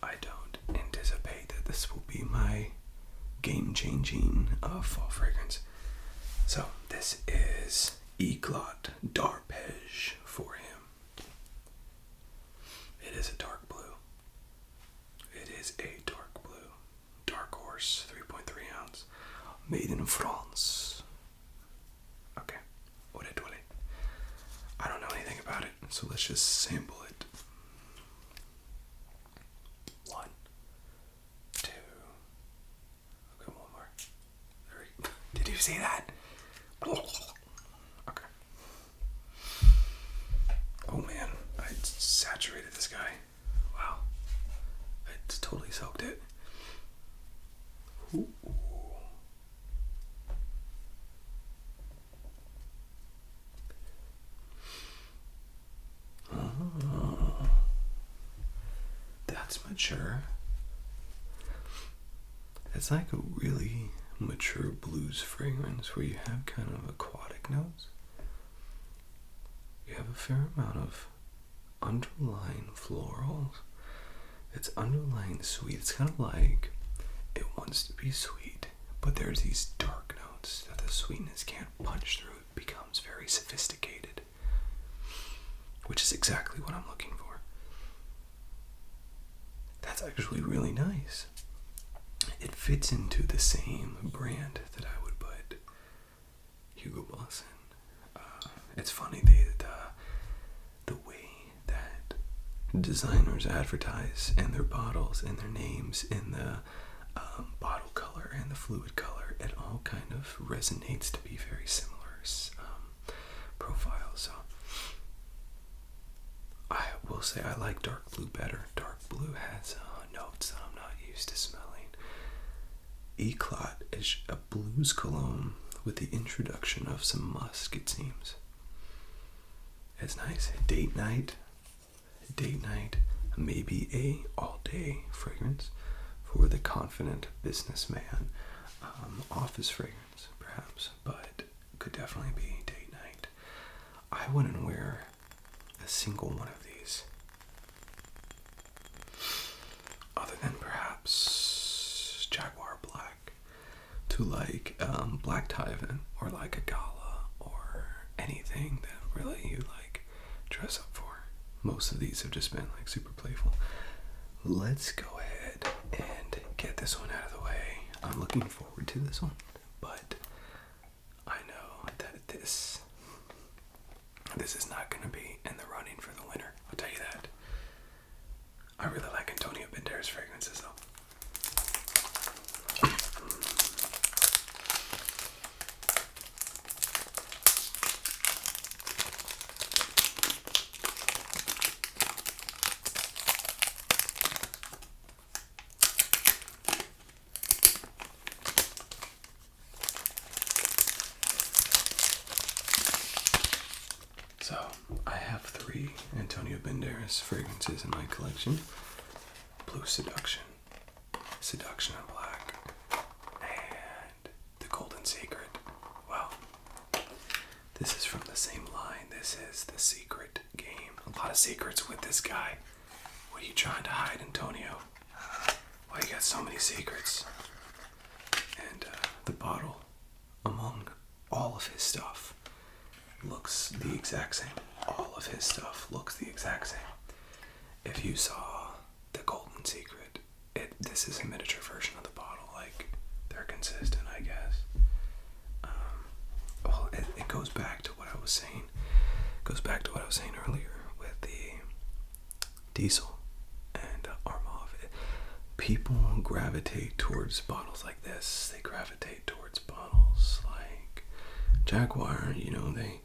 I don't anticipate that this will be my game-changing fall fragrance. So this is Eclat Darpage for him. It is a dark blue. It is a dark blue. Dark Horse, 3.3 ounce. Made in France. Okay. I don't know anything about it, so let's just sample it. 1, 2. Okay, one more. 3. Did you see that? Okay. Oh man, I saturated this guy. Wow. It's totally soaked it. Ooh. Oh, that's mature. It's like a really mature blues fragrance where you have kind of aquatic notes. You have a fair amount of underlying florals. It's underlying sweet. It's kind of like it wants to be sweet, but there's these dark notes that the sweetness can't punch through. It becomes very sophisticated, which is exactly what I'm looking for. That's actually really nice. It fits into the same brand that I would put Hugo Boss in. It's funny, the way that designers advertise and their bottles and their names in the bottle color and the fluid color, it all kind of resonates to be very similar profiles. So I will say I like dark blue better. Dark blue has notes that I'm not used to smelling. Eclat is a blues cologne with the introduction of some musk, it seems. It's nice. Date night, maybe a all-day fragrance for the confident businessman. Office fragrance, perhaps, but could definitely be date night. I wouldn't wear a single one of these, other than perhaps Jaguar Black, to like black tie event or like a gala or anything that really you like dress up for. Most of these have just been like super playful. Let's go ahead and get this one out of the way. I'm looking forward to this one, but I know that this is not going to be in the running for the winner. I'll tell you that. I really like Benderas fragrances though. So I have 3 Antonio Benderas fragrances in my collection. Blue Seduction, Seduction in Black, and the Golden Secret. Well, this is from the same line. This is the Secret Game. A lot of secrets with this guy. What are you trying to hide, Antonio? Why you got so many secrets? And the bottle, among all of his stuff, looks the exact same. All of his stuff looks the exact same. If you saw the Golden Secret, this is a miniature version of the bottle. Like, they're consistent, I guess. Well, it goes back to what I was saying. It goes back to what I was saying earlier with the Diesel and Armov. People gravitate towards bottles like this. They gravitate towards bottles like Jaguar. You know, they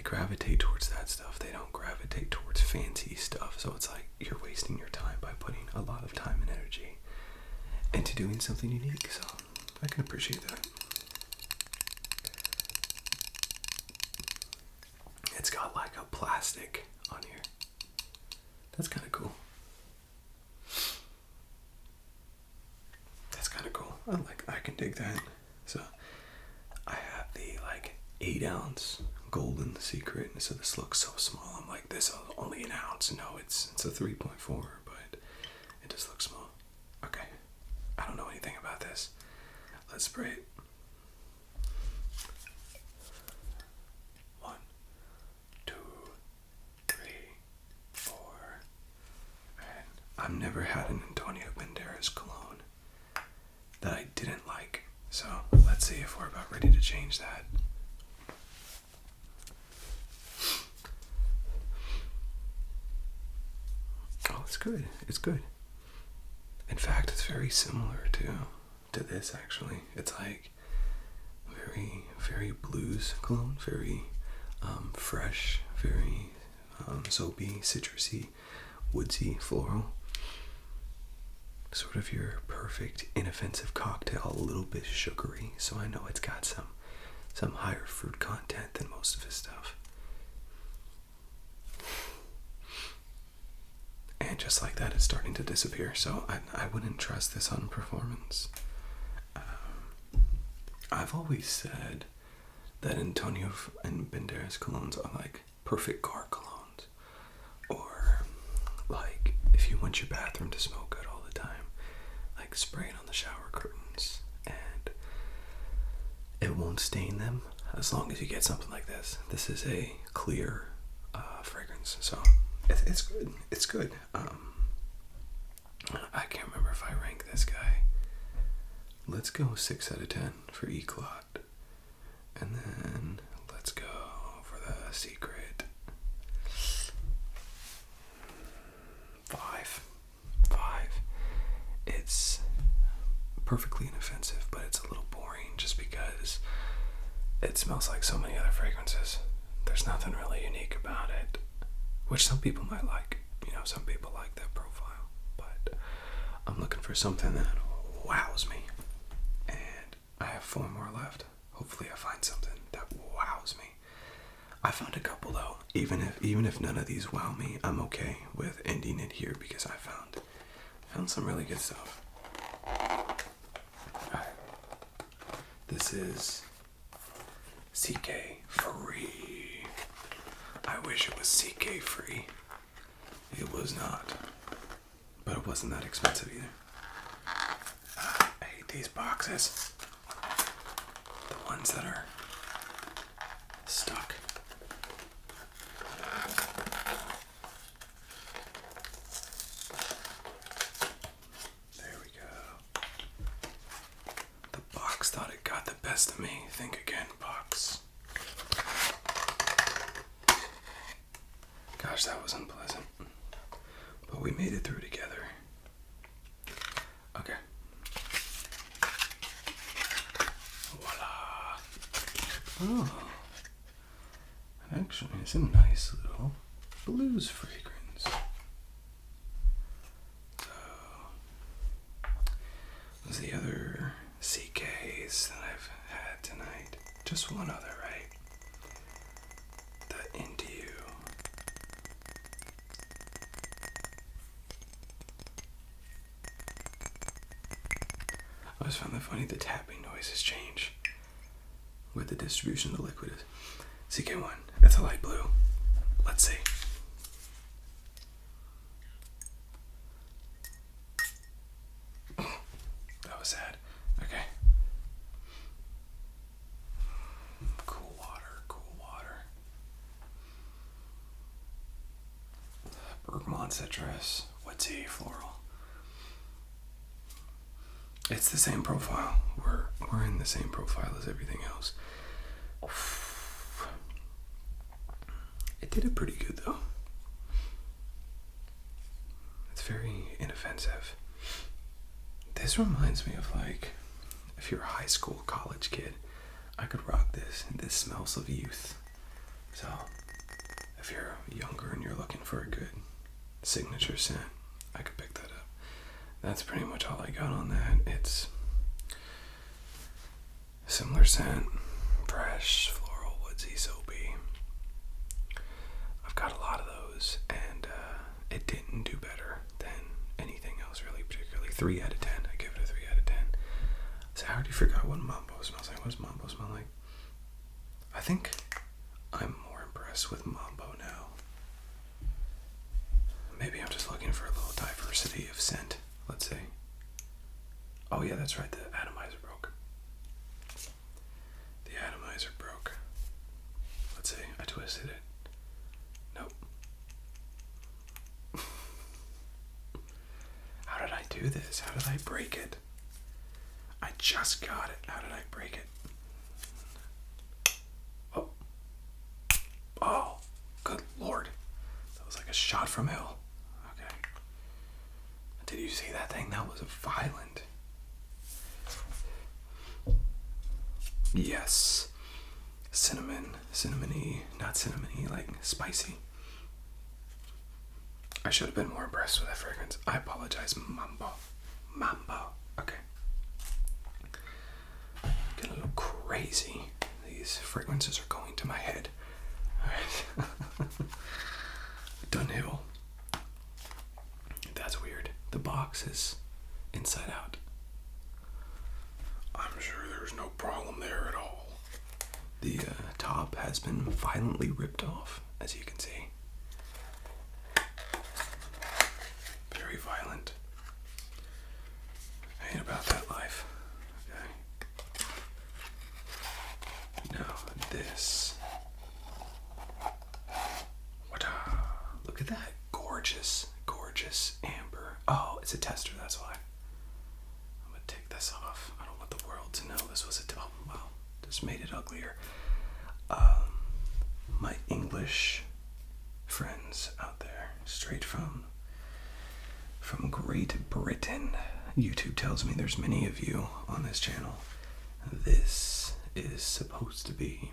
gravitate towards that stuff. They don't gravitate towards fancy stuff. So it's like you're wasting your time by putting a lot of time and energy into doing something unique. So I can appreciate that. It's got like a plastic on here. That's kind of cool. That's kind of cool. I can dig that. So I have the like 8-ounce Golden Secret. So this looks so small. I'm like, this is only an ounce. No, it's a 3.4, but it just looks small. Okay. I don't know anything about this. Let's spray it. 1, 2, 3, 4. And I've never had an Antonio Benderas cologne that I didn't like. So let's see if we're about ready to change that. Oh, it's good. It's good. In fact, it's very similar to this, actually. It's like very, very blues cologne, very fresh, very soapy, citrusy, woodsy, floral. Sort of your perfect inoffensive cocktail, a little bit sugary, so I know it's got some higher fruit content than most of his stuff. And just like that, it's starting to disappear. So I wouldn't trust this on performance. I've always said that Antonio and Benderas colognes are like perfect car colognes. Or like if you want your bathroom to smell good all the time, like spray it on the shower curtains and it won't stain them as long as you get something like this. This is a clear fragrance, so it's good. It's good. I can't remember if I rank this guy. Let's go 6 out of 10 for Eclat, and then let's go for the Secret. 5. It's perfectly inoffensive, but it's a little boring just because it smells like so many other fragrances. There's nothing really unique about it, which some people might like. You know, some people like that profile, but I'm looking for something that wows me, and I have 4 more left. Hopefully I find something that wows me. I found a couple though. Even if none of these wow me, I'm okay with ending it here because I found some really good stuff. Alright. This is CK free. I wish it was CK free. It was not. But it wasn't that expensive either. I hate these boxes. The ones that are stuck. There we go. The box thought it got the best of me. Think again, box. Gosh, that was unpleasant. But we made it through together. Okay. Voila. Oh. Actually, it's a nice little blues fragrance. So, what's the other CKs that I've had tonight? Just one other, right? The Individuel. always found that funny. The tapping noises change with the distribution of the liquid. CK1. It's a light blue. Let's see. That was sad. Okay. Cool water, cool water. Bergamot citrus. What's he? Floral. It's the same profile. We're in the same profile as everything else. It did it pretty good though. It's very inoffensive. This reminds me of like, if you're a high school, college kid, I could rock this. This smells of youth. So, if you're younger and you're looking for a good signature scent, I could pick that up. That's pretty much all I got on that. It's similar scent, fresh, floral, woodsy, soapy. I've got a lot of those, and it didn't do better than anything else really, particularly. 3 out of 10. I give it a 3 out of 10. So I already forgot what Mambo smells like. What does Mambo smell like? I think I'm more impressed with Mambo now. Maybe I'm just looking for a little diversity of scent. Let's see. Oh yeah, that's right. The atomizer broke. The atomizer broke. Let's see. I twisted it. Nope. How did I do this? How did I break it? I just got it. How did I break it? Oh. Oh. Good Lord. That was like a shot from hell. Okay. Did you see that thing? That was violent. Yes. Cinnamony, not cinnamony, like spicy. I should have been more impressed with that fragrance. I apologize, Mambo. Okay. Getting a little crazy. These fragrances are going to my head. Alright. Dunhill. That's weird. The box is inside out. I'm sure there's no problem there at all. The top has been violently ripped off, as you can see. Very violent. I ain't about that life. Okay. Now this. Look at that. Gorgeous, gorgeous amber. Oh, it's a tester, that's why. I'm gonna take this off. I don't want the world to know this was a oh, wow. Just made it uglier. My English friends out there, straight from Great Britain. YouTube tells me there's many of you on this channel. This is supposed to be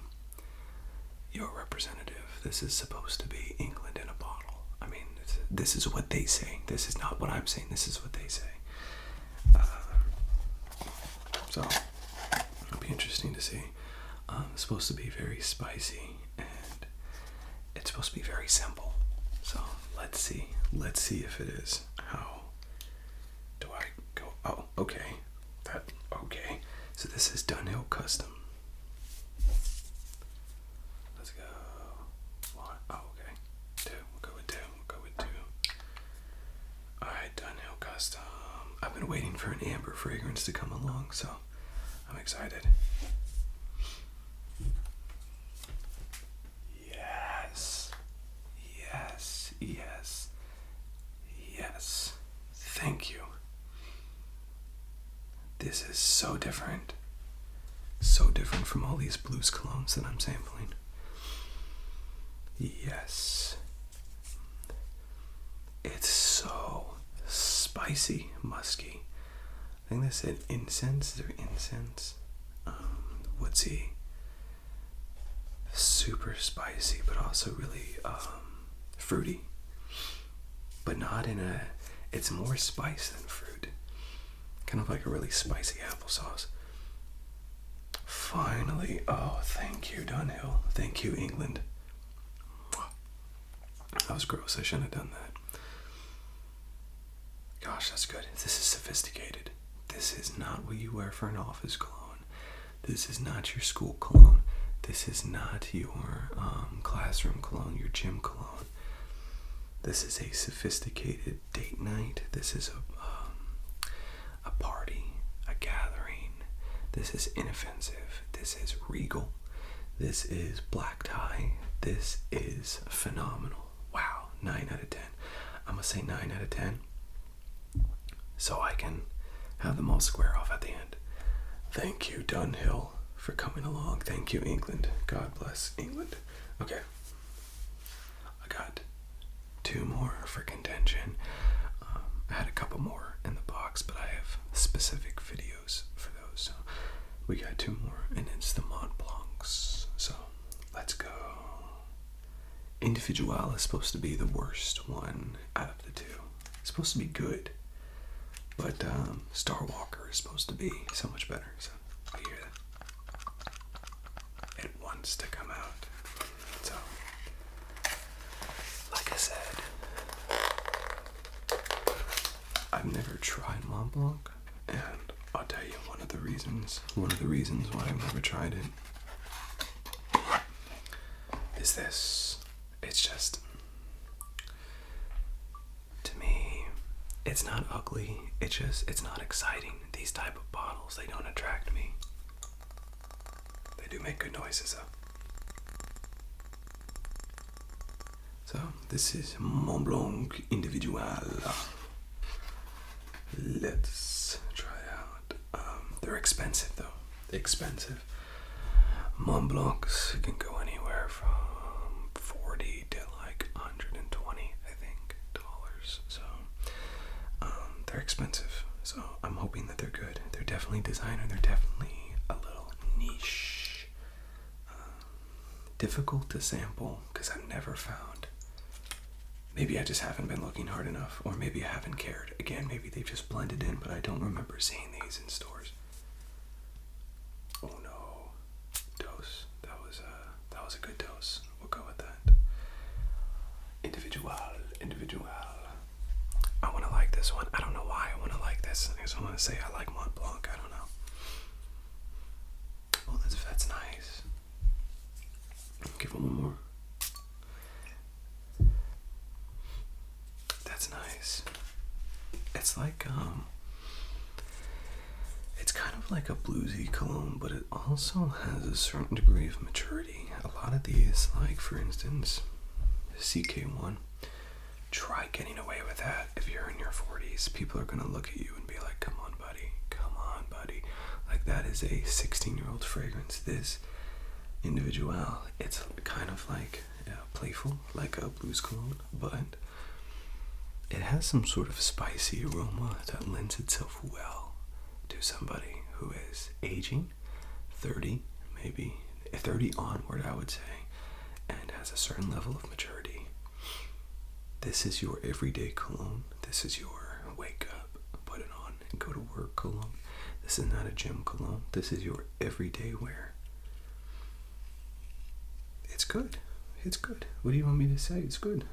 your representative. This is supposed to be England in a bottle. I mean, this is what they say. This is not what I'm saying. This is what they say. So, it'll be interesting to see. It's supposed to be very spicy, and it's supposed to be very simple. So, let's see. Let's see if it is. How do I go? Oh, okay. Okay. So this is Dunhill Custom. Let's go. 1. Oh, okay. 2. We'll go with 2. Alright, Dunhill Custom. I've been waiting for an amber fragrance to come along, so I'm excited. Yes. Thank you. This is so different. So different from all these blues colognes that I'm sampling. Yes. It's so spicy, musky. I think they said incense. Is there incense? Woodsy. Super spicy, but also really fruity. But not in a... It's more spice than fruit. Kind of like a really spicy applesauce. Finally. Oh, thank you, Dunhill. Thank you, England. That was gross. I shouldn't have done that. Gosh, that's good. This is sophisticated. This is not what you wear for an office cologne. This is not your school cologne. This is not your classroom cologne, your gym cologne. This is a sophisticated date night. This is a party, a gathering. This is inoffensive. This is regal. This is black tie. This is phenomenal. Wow, 9 out of 10. I'm gonna say 9 out of 10 so I can have them all square off at the end. Thank you, Dunhill, for coming along. Thank you, England. God bless England. Okay, I got 2 more for contention. I had a couple more in the box, but I have specific videos for those. So we got 2 more, and it's the Mont Blancs. So let's go. Individuel is supposed to be the worst one out of the 2. It's supposed to be good, but Starwalker is supposed to be so much better. So I hear that. It wants to come out. So, like I said, I've never tried Mont Blanc, and I'll tell you one of the reasons why I've never tried it is this. It's just, to me, it's not ugly. It's not exciting. These type of bottles, they don't attract me. They do make good noises though. So this is Mont Blanc Individuel. Let's try it out. They're expensive though. They're expensive. Mont Blancs can go anywhere from 40 to like 120, I think, dollars. So they're expensive. So I'm hoping that they're good. They're definitely designer. They're definitely a little niche. Difficult to sample because I've never found. Maybe I just haven't been looking hard enough, or maybe I haven't cared. Again, maybe they've just blended in, but I don't remember seeing these in stores. Oh no, dose. That was a good dose. We'll go with that. Individual. I want to like this one. I don't know why I want to like this. I just want to say I like Mont Blanc. I don't know. Oh, that's nice. Give it one more. That's nice. It's like it's kind of like a bluesy cologne, but it also has a certain degree of maturity. A lot of these, like for instance, CK1, try getting away with that. If you're in your 40s, people are gonna look at you and be like, come on buddy. Like that is a 16-year-old fragrance. This Individual, it's kind of like playful, like a blues cologne, but it has some sort of spicy aroma that lends itself well to somebody who is aging, 30, maybe 30 onward, I would say, and has a certain level of maturity. This is your everyday cologne. This is your wake up, put it on, and go to work cologne. This is not a gym cologne. This is your everyday wear. It's good. It's good. What do you want me to say? It's good.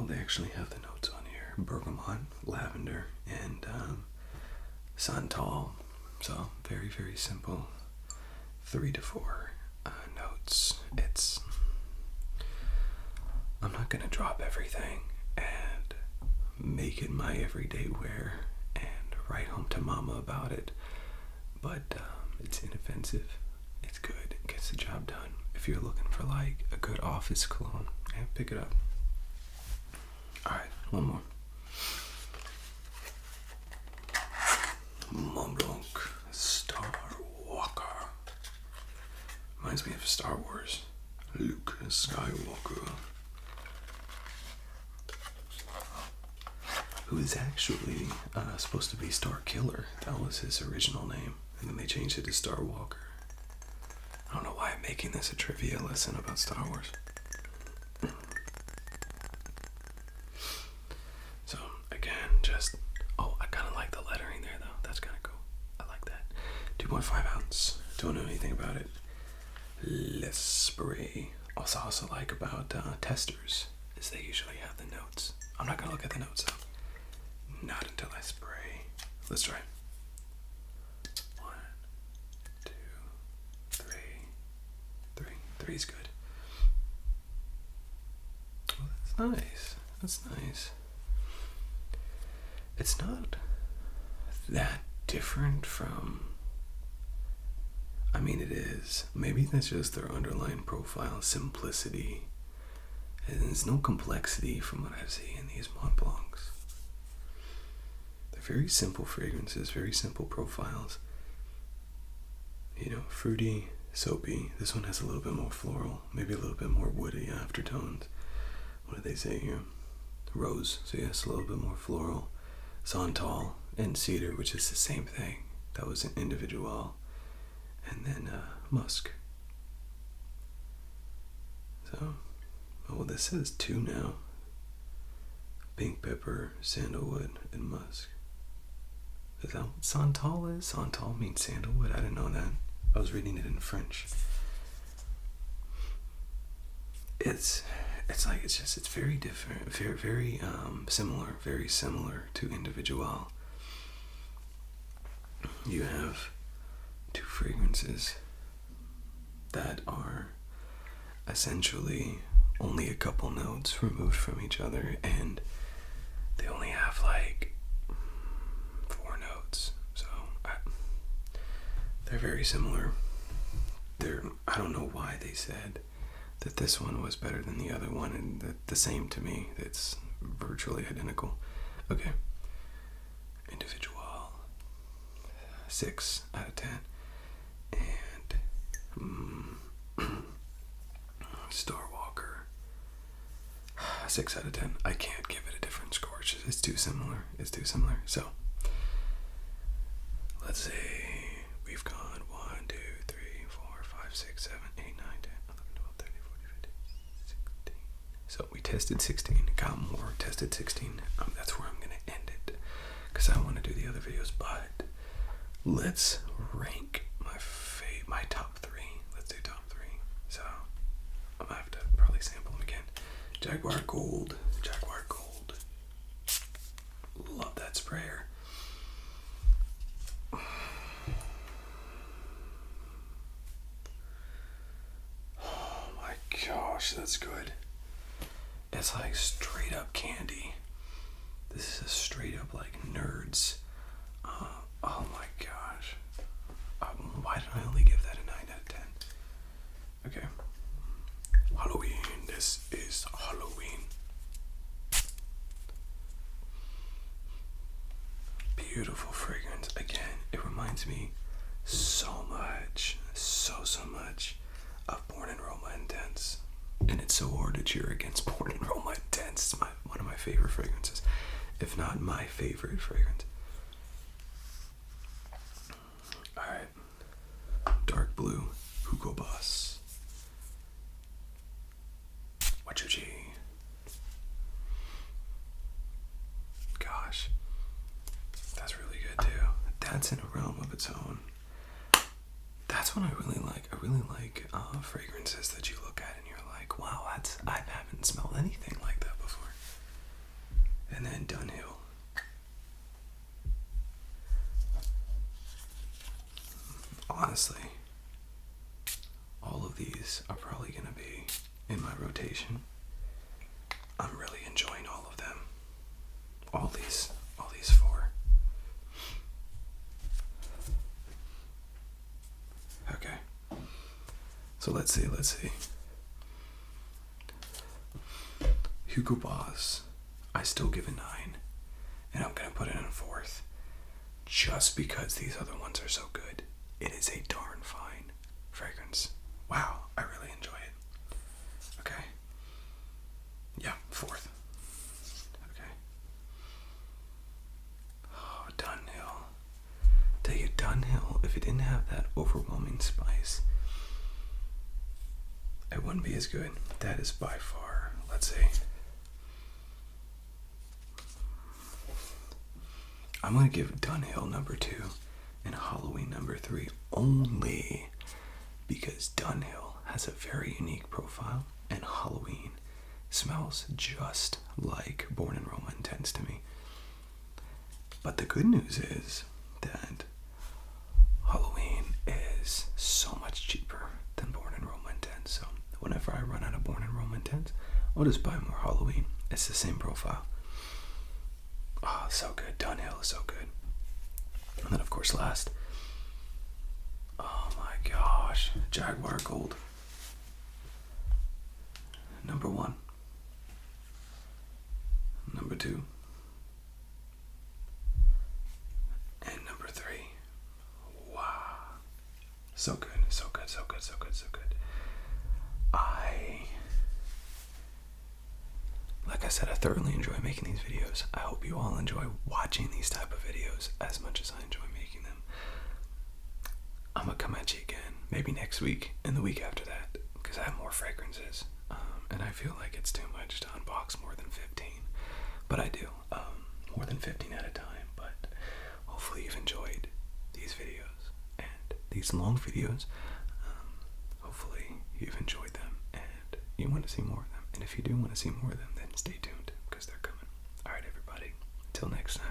They actually have the notes on here: bergamot, lavender, and santal. So very, very simple. 3 to 4 notes. I'm not gonna drop everything and make it my everyday wear and write home to mama about it, but it's inoffensive. It's good. It gets the job done. If you're looking for like a good office cologne, pick it up. Alright, one more. Mont Blanc Starwalker. Reminds me of Star Wars. Luke Skywalker. Who is actually supposed to be Star Killer. That was his original name. And then they changed it to Starwalker. I don't know why I'm making this a trivia lesson about Star Wars. So, again, I kind of like the lettering there, though. That's kind of cool. I like that. 2.5 ounce. Don't know anything about it. Less spray. Also like about testers is they usually have the notes. I'm not going to look at the notes, though. Not until I spray. Let's try. 1, 2, 3. 3 is good. Oh, that's nice. That's nice. It's not that different from, I mean, it is. Maybe that's just their underlying profile, simplicity. And there's no complexity from what I see in these Mont Blancs. They're very simple fragrances, very simple profiles. You know, fruity, soapy. This one has a little bit more floral, maybe a little bit more woody aftertones. What do they say here? Rose. So yes, a little bit more floral. Santal and cedar, which is the same thing. That was an individual. And then musk. So, well, this says 2 now. Pink pepper, sandalwood, and musk. Is that what santal is? Santal means sandalwood? I didn't know that. I was reading it in French. It's very different, very similar to Individual. You have 2 fragrances that are essentially only a couple notes removed from each other, and they only have like 4 notes. So they're very similar. I don't know why they said that this one was better than the other one, and that the same to me. It's virtually identical. Okay. Individual. 6 out of 10. And Starwalker. 6 out of 10. I can't give it a different score. It's too similar. So let's see. We've gone 1, 2, 3, 4, 5, 6, 7, 8, 9, 10, 11, 12, 13, 14, 15, 16. So we tested 16, got more, tested 16. That's where I'm going to end it, because I want to do the other videos. But let's rank my top 3. Let's do top 3. So I'm going to have to probably sample them again. Jaguar Gold. Love that sprayer. Gosh, that's good. It's like straight up candy. This is straight up like nerds. Oh my gosh. Why did I only give that a 9 out of 10? Okay. Halloween. This is Halloween. Beautiful fragrance. Again, it reminds me so much of Born in Roma Intense. And it's so hard to cheer against Born in Roma Intense. It's one of my favorite fragrances, if not my favorite fragrance. Alright. Dark blue, Hugo Boss. What's your G? Gosh. That's really good too. That's in a realm of its own. That's what I really like. I really like fragrances that you look at and you're like, wow, I haven't smelled anything like that before. And then Dunhill. Honestly, all of these are probably going to be in my rotation. I'm really enjoying all of them. All these 4. Okay. So let's see. Hugo Boss, I still give a 9. And I'm going to put it in a 4th. Just because these other ones are so good. It is a darn fine fragrance. Wow, I really enjoy it. Okay. Yeah, 4th. Okay. Oh, Dunhill. Tell you, Dunhill, if it didn't have that overwhelming spice, it wouldn't be as good. That is by far, let's see. I'm going to give Dunhill number 2 and Halloween number 3 only because Dunhill has a very unique profile and Halloween smells just like Born in Roma Intense to me. But the good news is that Halloween is so much cheaper than Born and Rome Intense. So whenever I run out of Born and Rome Intense, I'll just buy more Halloween. It's the same profile. Oh, so good. Dunhill is so good. And then, of course, last. Oh my gosh. Jaguar Gold. Number 1. Number 2. And number 3. Wow. So good. So good. So good. So good. So good. Like I said, I thoroughly enjoy making these videos. I hope you all enjoy watching these type of videos as much as I enjoy making them. I'm gonna come at you again, maybe next week and the week after that, because I have more fragrances, and I feel like it's too much to unbox more than 15. But I do, more than 15 at a time. But hopefully you've enjoyed these videos and these long videos. Hopefully you've enjoyed them and you want to see more of them. And if you do want to see more of them, then stay tuned, because they're coming. Alright everybody, till next time.